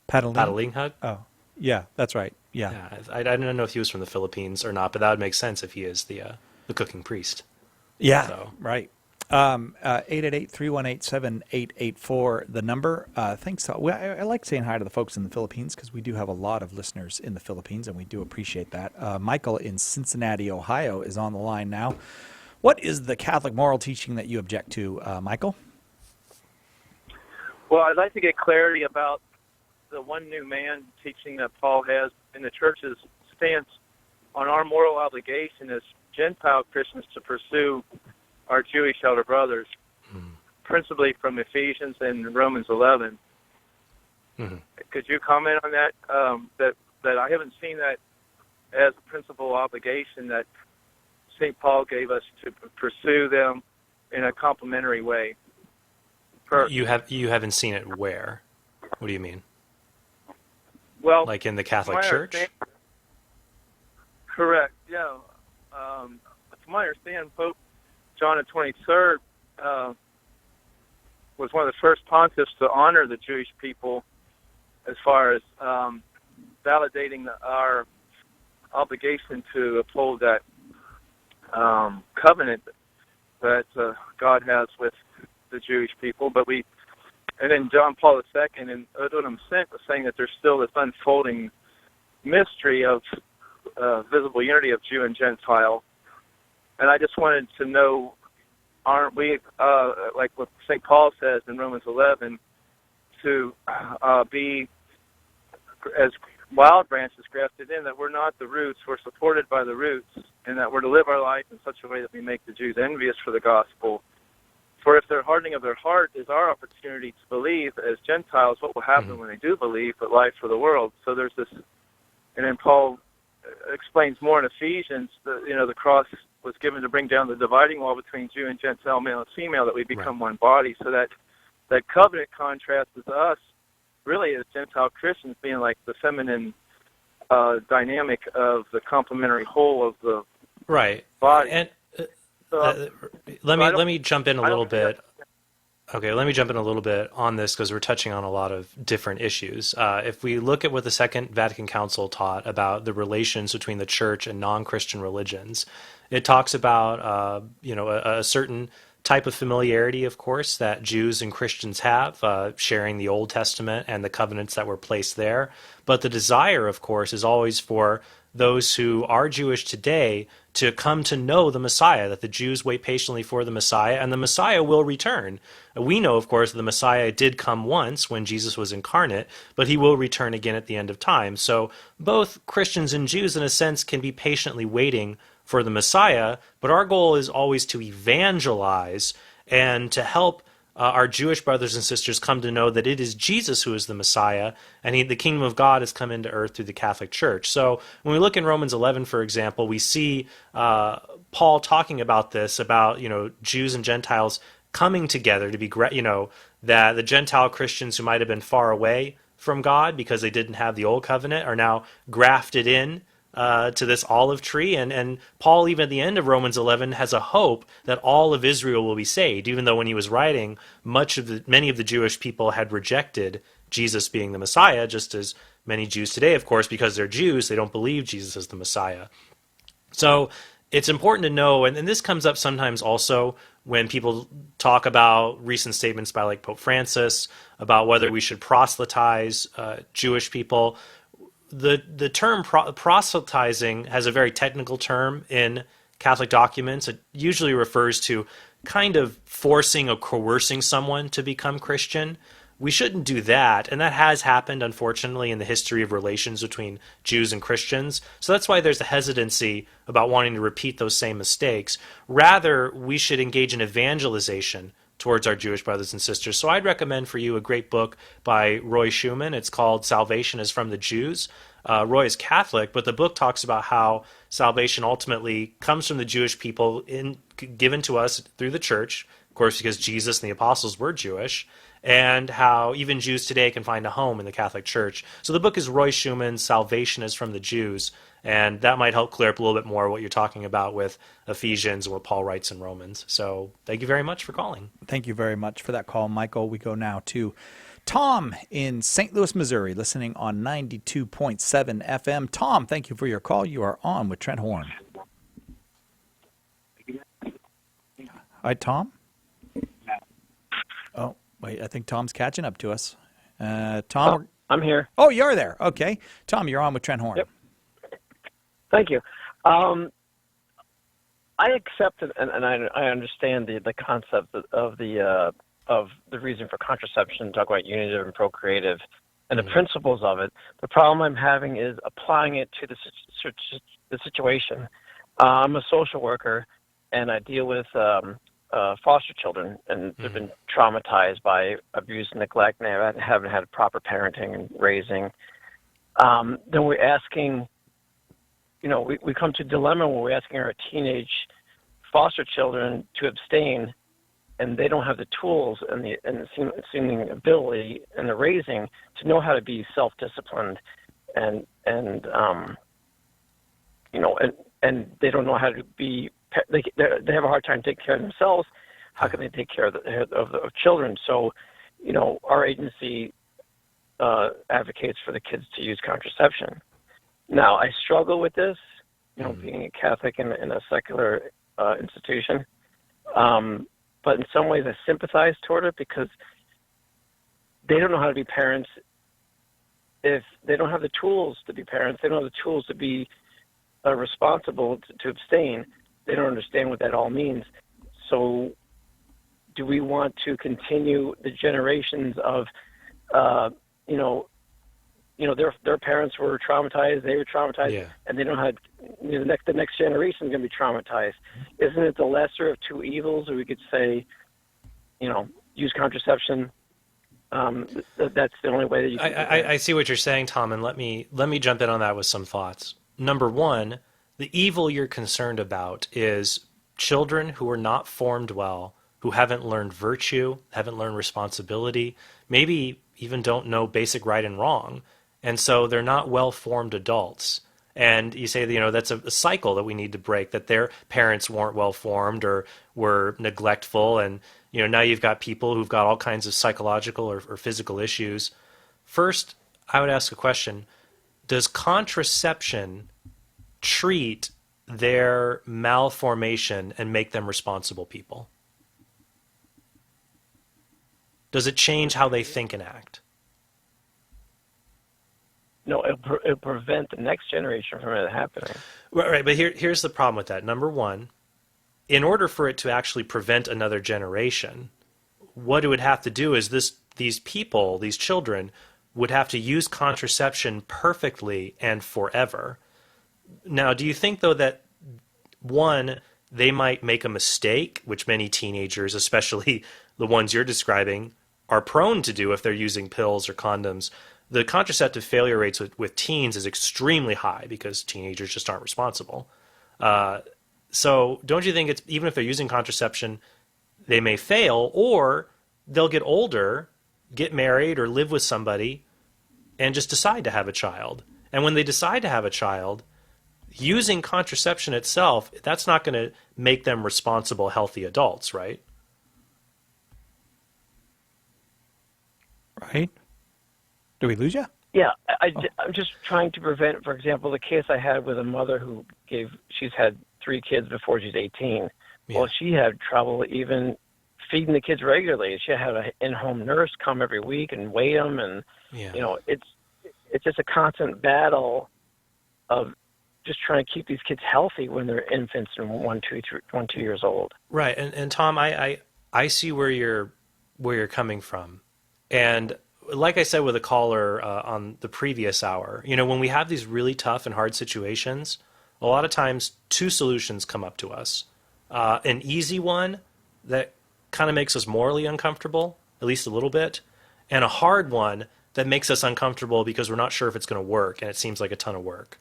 Padalinghug? Oh, yeah, that's right. Yeah. I don't know if he was from the Philippines or not, but that would make sense if he is the cooking priest. Yeah, so. Right. 888-318-7884, the number. Thanks. I like saying hi to the folks in the Philippines, because we do have a lot of listeners in the Philippines, and we do appreciate that. Michael in Cincinnati, Ohio, is on the line now. What is the Catholic moral teaching that you object to, Michael? Well, I'd like to get clarity about the one new man teaching that Paul has in the Church's stance on our moral obligation as Gentile Christians to pursue our Jewish elder brothers, principally from Ephesians and Romans 11. Mm-hmm. Could you comment on that? That I haven't seen that as a principal obligation that St. Paul gave us to pursue them in a complementary way. You haven't seen it where? What do you mean? Well, like in the Catholic Church? Correct. Yeah. From my understanding, Pope John the 23rd was one of the first pontiffs to honor the Jewish people as far as validating our obligation to uphold that covenant that God has with the Jewish people. And then John Paul II in Odunum Sint was saying that there's still this unfolding mystery of visible unity of Jew and Gentile. And I just wanted to know, aren't we, like what St. Paul says in Romans 11, to be as wild branches grafted in, that we're not the roots, we're supported by the roots, and that we're to live our life in such a way that we make the Jews envious for the gospel. For if their hardening of their heart is our opportunity to believe as Gentiles, what will happen when they do believe, but life for the world? So there's this, and then Paul explains more in Ephesians, the cross was given to bring down the dividing wall between Jew and Gentile, male and female, that we become one body. So that covenant contrasts us really as Gentile Christians being like the feminine dynamic of the complementary whole of the body. And let me jump in a little bit. Okay, let me jump in a little bit on this because we're touching on a lot of different issues. If we look at what the Second Vatican Council taught about the relations between the church and non-Christian religions, it talks about a certain type of familiarity, of course, that Jews and Christians have, sharing the Old Testament and the covenants that were placed there. But the desire, of course, is always for those who are Jewish today to come to know the Messiah, that the Jews wait patiently for the Messiah, and the Messiah will return. We know, of course, the Messiah did come once when Jesus was incarnate, but he will return again at the end of time. So both Christians and Jews, in a sense, can be patiently waiting for the Messiah, but our goal is always to evangelize and to help our Jewish brothers and sisters come to know that it is Jesus who is the Messiah, and the kingdom of God has come into earth through the Catholic Church. So when we look in Romans 11, for example, we see Paul talking about this, about Jews and Gentiles coming together to be, that the Gentile Christians who might have been far away from God because they didn't have the old covenant are now grafted in to this olive tree, and Paul, even at the end of Romans 11, has a hope that all of Israel will be saved, even though when he was writing, many of the Jewish people had rejected Jesus being the Messiah, just as many Jews today, of course, because they're Jews, they don't believe Jesus is the Messiah. So it's important to know, and this comes up sometimes also when people talk about recent statements by like Pope Francis about whether we should proselytize Jewish people. The term proselytizing has a very technical term in Catholic documents. It usually refers to kind of forcing or coercing someone to become Christian. We shouldn't do that, and that has happened, unfortunately, in the history of relations between Jews and Christians. So that's why there's a hesitancy about wanting to repeat those same mistakes. Rather, we should engage in evangelization towards our Jewish brothers and sisters. So I'd recommend for you a great book by Roy Schumann. It's called Salvation is from the Jews. Roy is Catholic, but the book talks about how salvation ultimately comes from the Jewish people, given to us through the church, of course, because Jesus and the apostles were Jewish, and how even Jews today can find a home in the Catholic Church. So the book is Roy Schumann's Salvation is from the Jews, and that might help clear up a little bit more what you're talking about with Ephesians and what Paul writes in Romans. So thank you very much for calling. Thank you very much for that call, Michael. We go now to Tom in St. Louis, Missouri, listening on 92.7 FM. Tom, thank you for your call. You are on with Trent Horn. Hi, Tom. Oh, wait, I think Tom's catching up to us. Tom? I'm here. Oh, you're there. Okay. Tom, you're on with Trent Horn. Yep. Thank you. I accept and I understand the concept of the reason for contraception, talk about unitive and procreative, and the principles of it. The problem I'm having is applying it to the situation. I'm a social worker, and I deal with foster children, and they've been traumatized by abuse and neglect, and they haven't had proper parenting and raising. Then we're asking, we come to a dilemma where we're asking our teenage foster children to abstain, and they don't have the tools and the seeming ability and the raising to know how to be self-disciplined, and they don't know how to be they have a hard time taking care of themselves. How can they take care of children? So, our agency advocates for the kids to use contraception. Now, I struggle with this, being a Catholic in a secular institution. But in some ways I sympathize toward it because they don't know how to be parents. If they don't have the tools to be parents, they don't have the tools to be responsible to abstain. They don't understand what that all means. So do we want to continue the generations of, their parents were traumatized, they were traumatized, and they don't have, the next generation is going to be traumatized. Isn't it the lesser of two evils? Or we could say, use contraception. That's the only way that you can. I see what you're saying, Tom, and let me jump in on that with some thoughts. Number one, the evil you're concerned about is children who are not formed well, who haven't learned virtue, haven't learned responsibility, maybe even don't know basic right and wrong, and so they're not well-formed adults. And you say, that's a cycle that we need to break, that their parents weren't well-formed or were neglectful, and now you've got people who've got all kinds of psychological or physical issues. First, I would ask a question. Does contraception treat their malformation and make them responsible people? Does it change how they think and act? No, it'll prevent the next generation from it happening. Right, but here's the problem with that. Number one, in order for it to actually prevent another generation, what it would have to do is these people, these children, would have to use contraception perfectly and forever. Now, do you think, though, that, one, they might make a mistake, which many teenagers, especially the ones you're describing, are prone to do if they're using pills or condoms? The contraceptive failure rates with teens is extremely high because teenagers just aren't responsible. So don't you think it's, even if they're using contraception, they may fail, or they'll get older, get married, or live with somebody, and just decide to have a child. And when they decide to have a child, using contraception itself, that's not going to make them responsible, healthy adults, right? Right? Do we lose you? Yeah, I'm just trying to prevent, for example, the case I had with a mother who she's had 3 kids before she's 18. Yeah. Well, she had trouble even feeding the kids regularly. She had an in-home nurse come every week and weigh them, and it's just a constant battle of just trying to keep these kids healthy when they're infants and 2 years old. Right, and Tom, I see where you're coming from, and like I said with a caller on the previous hour, when we have these really tough and hard situations, a lot of times 2 solutions come up to us. An easy one that kind of makes us morally uncomfortable, at least a little bit, and a hard one that makes us uncomfortable because we're not sure if it's going to work, and it seems like a ton of work.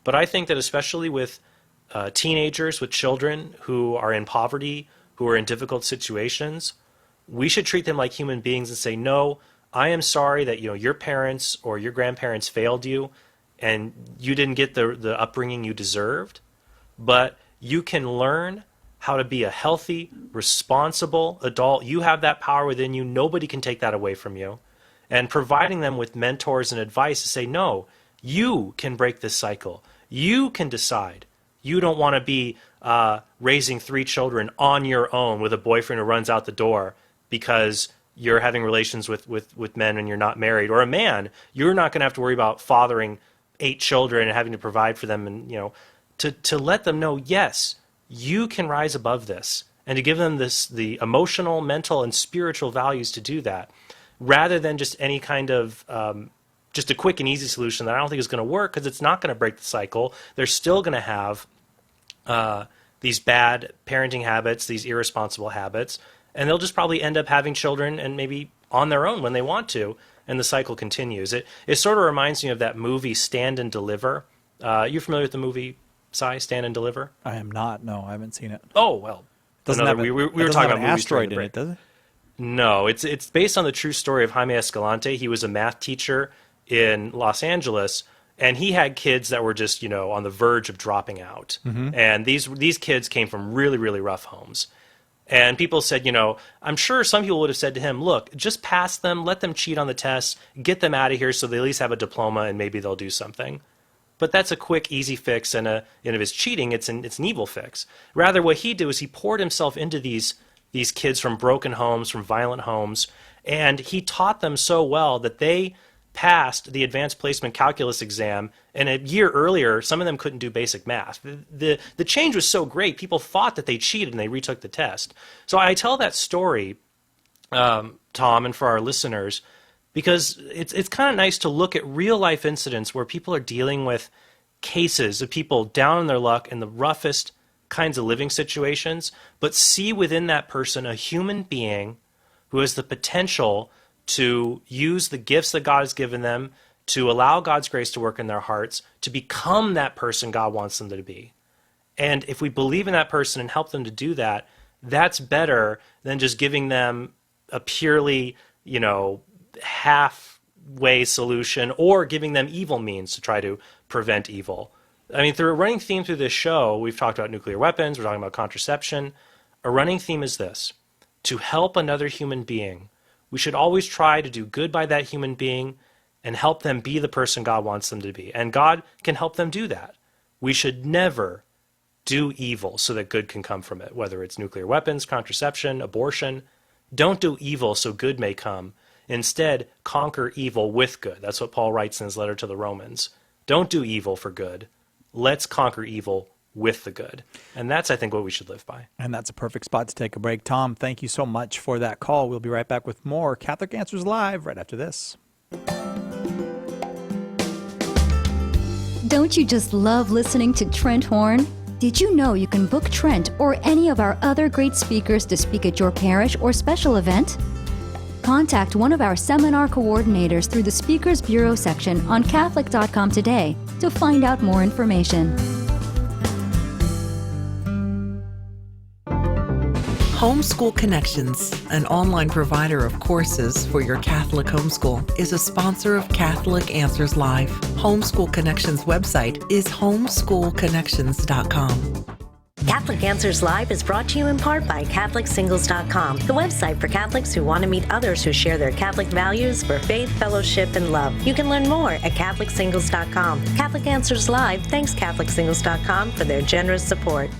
But I think that especially with teenagers, with children who are in poverty, who are in difficult situations, we should treat them like human beings and say, no, I am sorry that your parents or your grandparents failed you and you didn't get the upbringing you deserved, but you can learn how to be a healthy, responsible adult. You have that power within you. Nobody can take that away from you. And providing them with mentors and advice to say, no, you can break this cycle. You can decide. You don't want to be raising 3 children on your own with a boyfriend who runs out the door because you're having relations with men and you're not married. Or a man, you're not going to have to worry about fathering 8 children and having to provide for them. And to let them know, yes, you can rise above this, and to give them the emotional, mental, and spiritual values to do that, rather than just any kind of just a quick and easy solution that I don't think is going to work, because it's not going to break the cycle. They're still going to have these bad parenting habits, these irresponsible habits, and they'll just probably end up having children and maybe on their own when they want to, and the cycle continues. It sort of reminds me of that movie Stand and Deliver. You familiar with the movie, Si, Stand and Deliver? I am not. No, I haven't seen it. Oh, well. We were talking about an asteroid in it, does it? No, it's based on the true story of Jaime Escalante. He was a math teacher in Los Angeles, and he had kids that were just, on the verge of dropping out. Mhm. And these kids came from really, really rough homes. And people said, I'm sure some people would have said to him, look, just pass them, let them cheat on the tests, get them out of here so they at least have a diploma and maybe they'll do something. But that's a quick, easy fix, and if it's cheating, it's an evil fix. Rather, what he did was he poured himself into these kids from broken homes, from violent homes, and he taught them so well that they passed the advanced placement calculus exam, and a year earlier, some of them couldn't do basic math. The change was so great, people thought that they cheated and they retook the test. So I tell that story, Tom, and for our listeners, because it's kind of nice to look at real life incidents where people are dealing with cases of people down on their luck in the roughest kinds of living situations, but see within that person a human being who has the potential to use the gifts that God has given them, to allow God's grace to work in their hearts, to become that person God wants them to be. And if we believe in that person and help them to do that, that's better than just giving them a purely, halfway solution or giving them evil means to try to prevent evil. I mean, through a running theme through this show, we've talked about nuclear weapons, we're talking about contraception. A running theme is this: to help another human being, we should always try to do good by that human being and help them be the person God wants them to be. And God can help them do that. We should never do evil so that good can come from it, whether it's nuclear weapons, contraception, abortion. Don't do evil so good may come. Instead, conquer evil with good. That's what Paul writes in his letter to the Romans. Don't do evil for good. Let's conquer evil with the good. And that's, I think, what we should live by. And that's a perfect spot to take a break. Tom, thank you so much for that call. We'll be right back with more Catholic Answers Live right after this. Don't you just love listening to Trent Horn? Did you know you can book Trent or any of our other great speakers to speak at your parish or special event? Contact one of our seminar coordinators through the Speakers Bureau section on Catholic.com today to find out more information. Homeschool Connections, an online provider of courses for your Catholic homeschool, is a sponsor of Catholic Answers Live. Homeschool Connections website is homeschoolconnections.com. Catholic Answers Live is brought to you in part by CatholicSingles.com, the website for Catholics who want to meet others who share their Catholic values for faith, fellowship, and love. You can learn more at CatholicSingles.com. Catholic Answers Live thanks CatholicSingles.com for their generous support.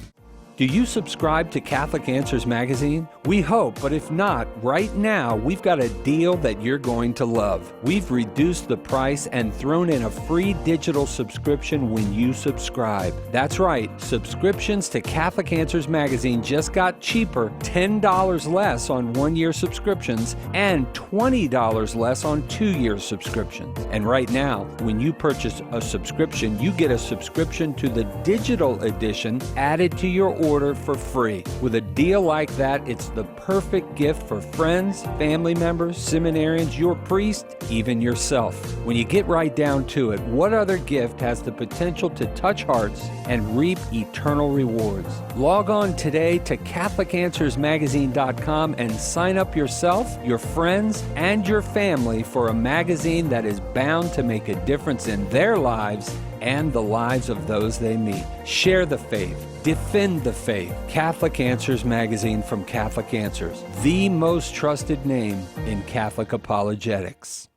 Do you subscribe to Catholic Answers Magazine? We hope, but if not, right now we've got a deal that you're going to love. We've reduced the price and thrown in a free digital subscription when you subscribe. That's right, subscriptions to Catholic Answers Magazine just got cheaper, $10 less on one-year subscriptions and $20 less on two-year subscriptions. And right now, when you purchase a subscription, you get a subscription to the digital edition added to your order for free. With a deal like that, it's the perfect gift for friends, family members, seminarians, your priest, even yourself. When you get right down to it, what other gift has the potential to touch hearts and reap eternal rewards? Log on today to CatholicAnswersMagazine.com and sign up yourself, your friends, and your family for a magazine that is bound to make a difference in their lives and the lives of those they meet. Share the faith. Defend the faith. Catholic Answers Magazine from Catholic Answers, the most trusted name in Catholic apologetics.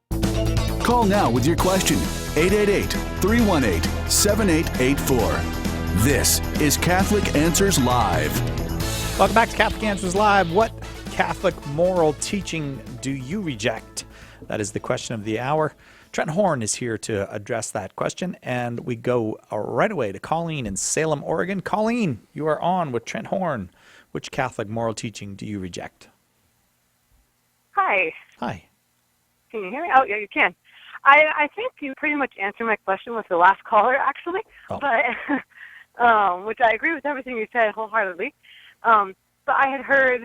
Call now with your question. 888-318-7884. This is Catholic Answers Live. Welcome back to Catholic Answers Live. What Catholic moral teaching do you reject? That is the question of the hour. Trent Horn is here to address that question, and we go right away to Colleen in Salem, Oregon. Colleen, you are on with Trent Horn. Which Catholic moral teaching do you reject? Hi. Hi. Can you hear me? Oh, yeah, you can. I think you pretty much answered my question with the last caller, actually, but which I agree with everything you said wholeheartedly. But I had heard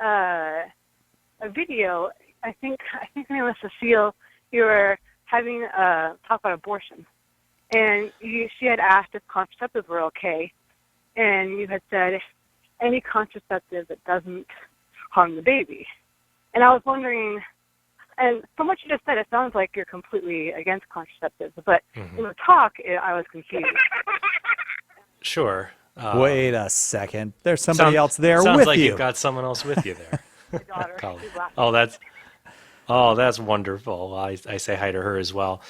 a video. I think her name was Cecile. You were having a talk about abortion, and she had asked if contraceptives were okay, and you had said any contraceptive that doesn't harm the baby. And I was wondering, And from what you just said, it sounds like you're completely against contraceptives. But Mhm. in the talk, I was confused. Sure. Wait a second. There's somebody Sound- else there sounds with like you. You've got someone else with you there. Daughter, Colin. she's laughing. That's wonderful. I say hi to her as well.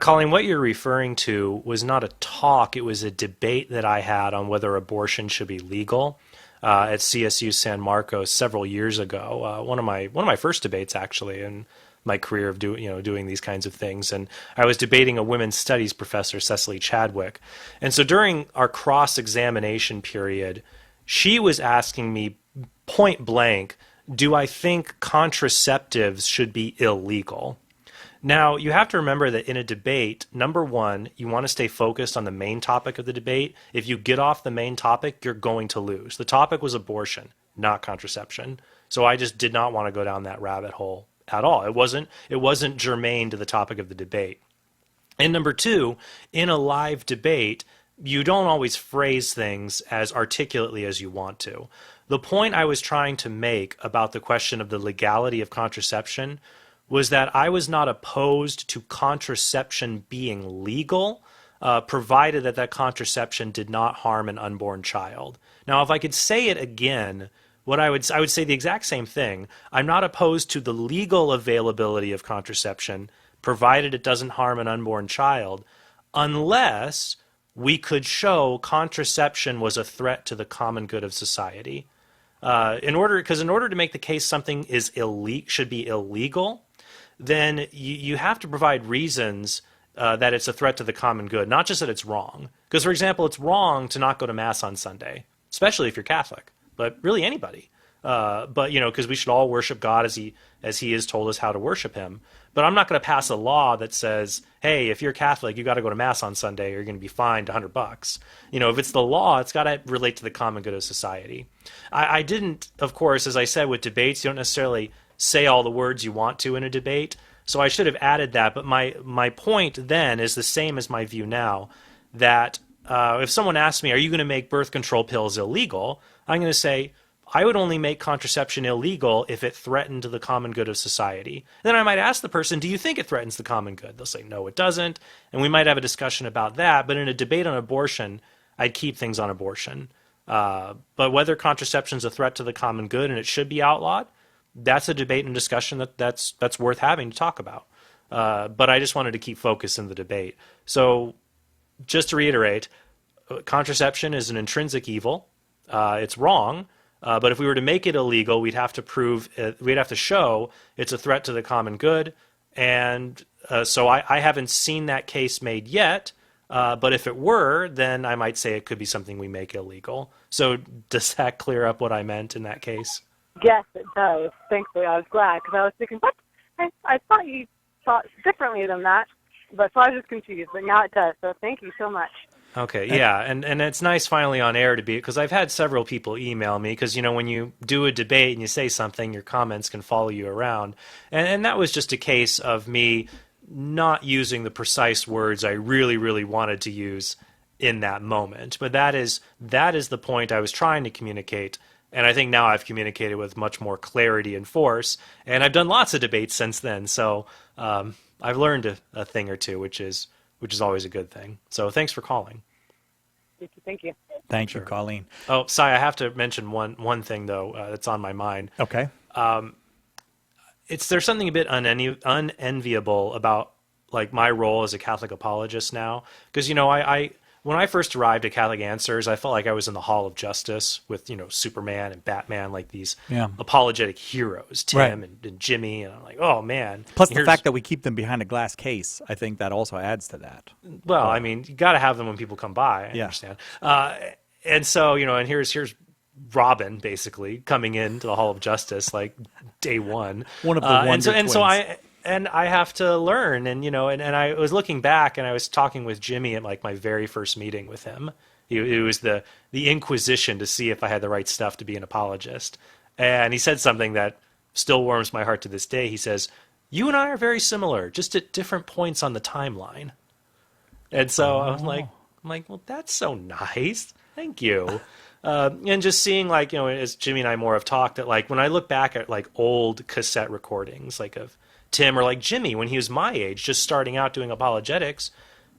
Colleen, what you're referring to was not a talk. It was a debate that I had on whether abortion should be legal at CSU San Marcos several years ago. One of my first debates, actually, in my career of doing these kinds of things. And I was debating a women's studies professor, Cecily Chadwick. And so during our cross-examination period, she was asking me point blank, do I think contraceptives should be illegal? Now, you have to remember that in a debate, number one, you want to stay focused on the main topic of the debate. If you get off the main topic, you're going to lose. The topic was abortion, not contraception. So I just did not want to go down that rabbit hole at all. It wasn't germane to the topic of the debate. And number two, in a live debate, you don't always phrase things as articulately as you want to. The point I was trying to make about the question of the legality of contraception was that I was not opposed to contraception being legal, provided that contraception did not harm an unborn child. Now, if I could say it again, I would say the exact same thing. I'm not opposed to the legal availability of contraception, provided it doesn't harm an unborn child, unless we could show contraception was a threat to the common good of society. In order to make the case something should be illegal, then you have to provide reasons that it's a threat to the common good, not just that it's wrong. Because, for example, it's wrong to not go to Mass on Sunday, especially if you're Catholic, but really anybody. Because we should all worship God as He has told us how to worship Him. But I'm not going to pass a law that says, hey, if you're Catholic, you got to go to Mass on Sunday, or you're going to be fined $100. If it's the law, it's got to relate to the common good of society. I didn't, of course, as I said with debates, you don't necessarily say all the words you want to in a debate. So I should have added that. But my point then is the same as my view now, that if someone asks me, are you going to make birth control pills illegal? I'm going to say, I would only make contraception illegal if it threatened the common good of society. Then I might ask the person, do you think it threatens the common good? They'll say, no, it doesn't. And we might have a discussion about that. But in a debate on abortion, I'd keep things on abortion. But whether contraception is a threat to the common good and it should be outlawed, that's a debate and discussion that's worth having to talk about. But I just wanted to keep focus in the debate. So just to reiterate, contraception is an intrinsic evil. It's wrong. But if we were to make it illegal, we'd have to show it's a threat to the common good. And so I haven't seen that case made yet. But if it were, then I might say it could be something we make illegal. So does that clear up what I meant in that case? Yes, it does. Thankfully, I was glad, because I was thinking, what? I thought you thought differently than that. But so I was just confused, but now it does. So thank you so much. Okay, yeah, and it's nice finally on air to be, because I've had several people email me, because, when you do a debate and you say something, your comments can follow you around. And that was just a case of me not using the precise words I really, really wanted to use in that moment. But that is the point I was trying to communicate, and I think now I've communicated with much more clarity and force, and I've done lots of debates since then, so I've learned a thing or two, which is always a good thing. So thanks for calling. Thank you. Thank you, Colleen. Oh, Si, I have to mention one thing, though, that's on my mind. Okay. There's something a bit unenviable about my role as a Catholic apologist now. Because, when I first arrived at Catholic Answers, I felt like I was in the Hall of Justice with, Superman and Batman, like these apologetic heroes, Tim and Jimmy, and I'm like, oh, man. Plus the fact that we keep them behind a glass case, I think that also adds to that. Well, I mean, you got to have them when people come by, I understand. And so, and here's Robin, basically, coming into the Hall of Justice, day one. One of the Wonder Twins. And I have to learn, and I was looking back, and I was talking with Jimmy at my very first meeting with him. It was the Inquisition to see if I had the right stuff to be an apologist. And he said something that still warms my heart to this day. He says, "You and I are very similar, just at different points on the timeline." And so I was like, well, that's so nice. Thank you. And just seeing as Jimmy and I more have talked, that when I look back at old cassette recordings, of Tim, or like Jimmy when he was my age, just starting out doing apologetics.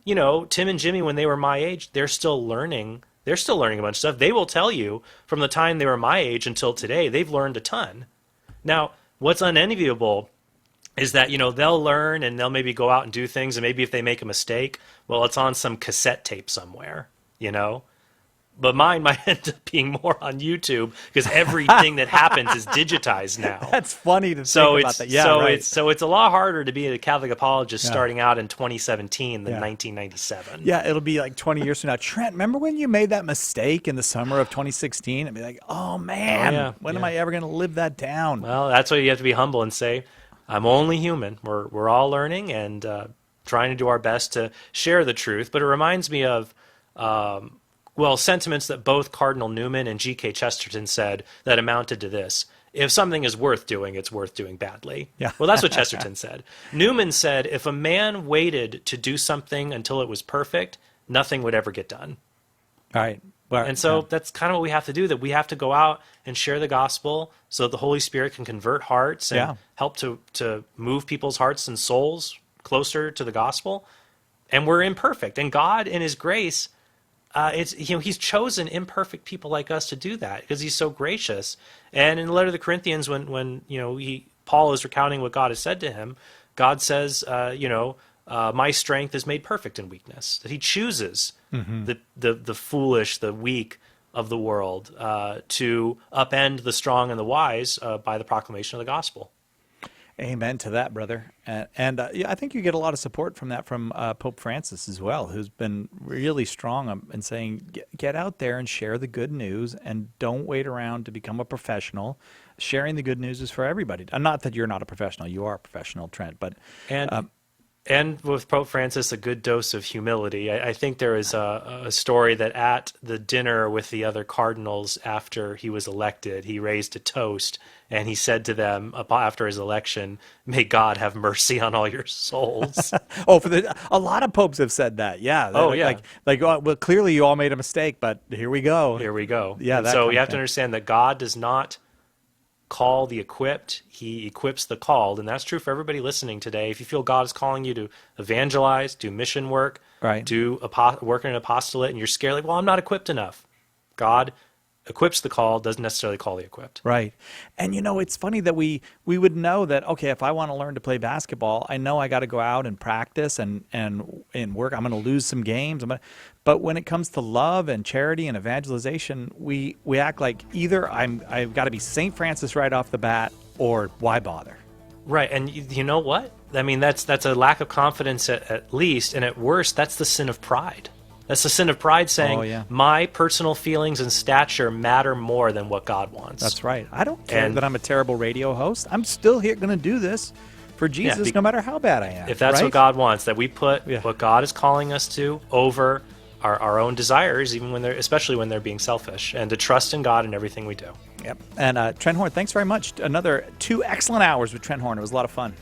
Tim and Jimmy, when they were my age, they're still learning. They're still learning a bunch of stuff. They will tell you from the time they were my age until today, they've learned a ton. Now, what's unenviable is that, they'll learn and they'll maybe go out and do things, and maybe if they make a mistake, well, it's on some cassette tape somewhere, But mine might end up being more on YouTube because everything that happens is digitized now. That's funny to think about that. Yeah, right. It's a lot harder to be a Catholic apologist starting out in 2017 than 1997. Yeah, it'll be like 20 years from now. Trent, remember when you made that mistake in the summer of 2016? And be like, oh man, when am I ever going to live that down? Well, that's why you have to be humble and say, I'm only human. We're all learning and trying to do our best to share the truth. But it reminds me of sentiments that both Cardinal Newman and G.K. Chesterton said that amounted to this. If something is worth doing, it's worth doing badly. Yeah. Well, that's what Chesterton said. Newman said, if a man waited to do something until it was perfect, nothing would ever get done. All right. And so that's kind of what we have to do, that we have to go out and share the gospel so that the Holy Spirit can convert hearts and help to move people's hearts and souls closer to the gospel. And we're imperfect. And God, in his grace, he's chosen imperfect people like us to do that because he's so gracious. And in the letter to the Corinthians, when Paul is recounting what God has said to him, God says, my strength is made perfect in weakness. That he chooses the foolish, the weak of the world to upend the strong and the wise by the proclamation of the gospel. Amen to that, brother. And I think you get a lot of support from that from Pope Francis as well, who's been really strong in saying, get out there and share the good news and don't wait around to become a professional. Sharing the good news is for everybody. Not that you're not a professional. You are a professional, Trent. But And with Pope Francis, a good dose of humility. I think there is a story that at the dinner with the other cardinals after he was elected, he raised a toast and he said to them after his election, "May God have mercy on all your souls." A lot of popes have said that. Yeah. Well, clearly you all made a mistake, but here we go. Here we go. Yeah. So you have to understand that God does not call the equipped, he equips the called, and that's true for everybody listening today. If you feel God is calling you to evangelize, do mission work, do work in an apostolate, and you're scared, like, well, I'm not equipped enough. God equips the call, doesn't necessarily call the equipped. Right. And it's funny that we would know that, okay, if I want to learn to play basketball, I know I got to go out and practice and work. I'm going to lose some games. But when it comes to love and charity and evangelization, we act like either I've got to be St. Francis right off the bat, or why bother? Right. And you know what? I mean, that's a lack of confidence at least, and at worst, that's the sin of pride. That's the sin of pride, saying, my personal feelings and stature matter more than what God wants. That's right. I don't care that I'm a terrible radio host. I'm still here going to do this for Jesus, no matter how bad I am. If that's what God wants, that we put what God is calling us to over our own desires, even especially when they're being selfish, and to trust in God in everything we do. Yep. And Trent Horn, thanks very much. Another 2 excellent hours with Trent Horn. It was a lot of fun.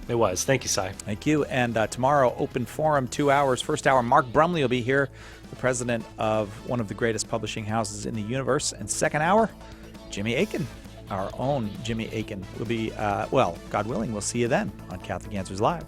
It was. Thank you, Cy. Thank you. And tomorrow, open forum, 2 hours. First hour, Mark Brumley will be here, the president of one of the greatest publishing houses in the universe. And second hour, Jimmy Akin, our own Jimmy Akin, will be, God willing, we'll see you then on Catholic Answers Live.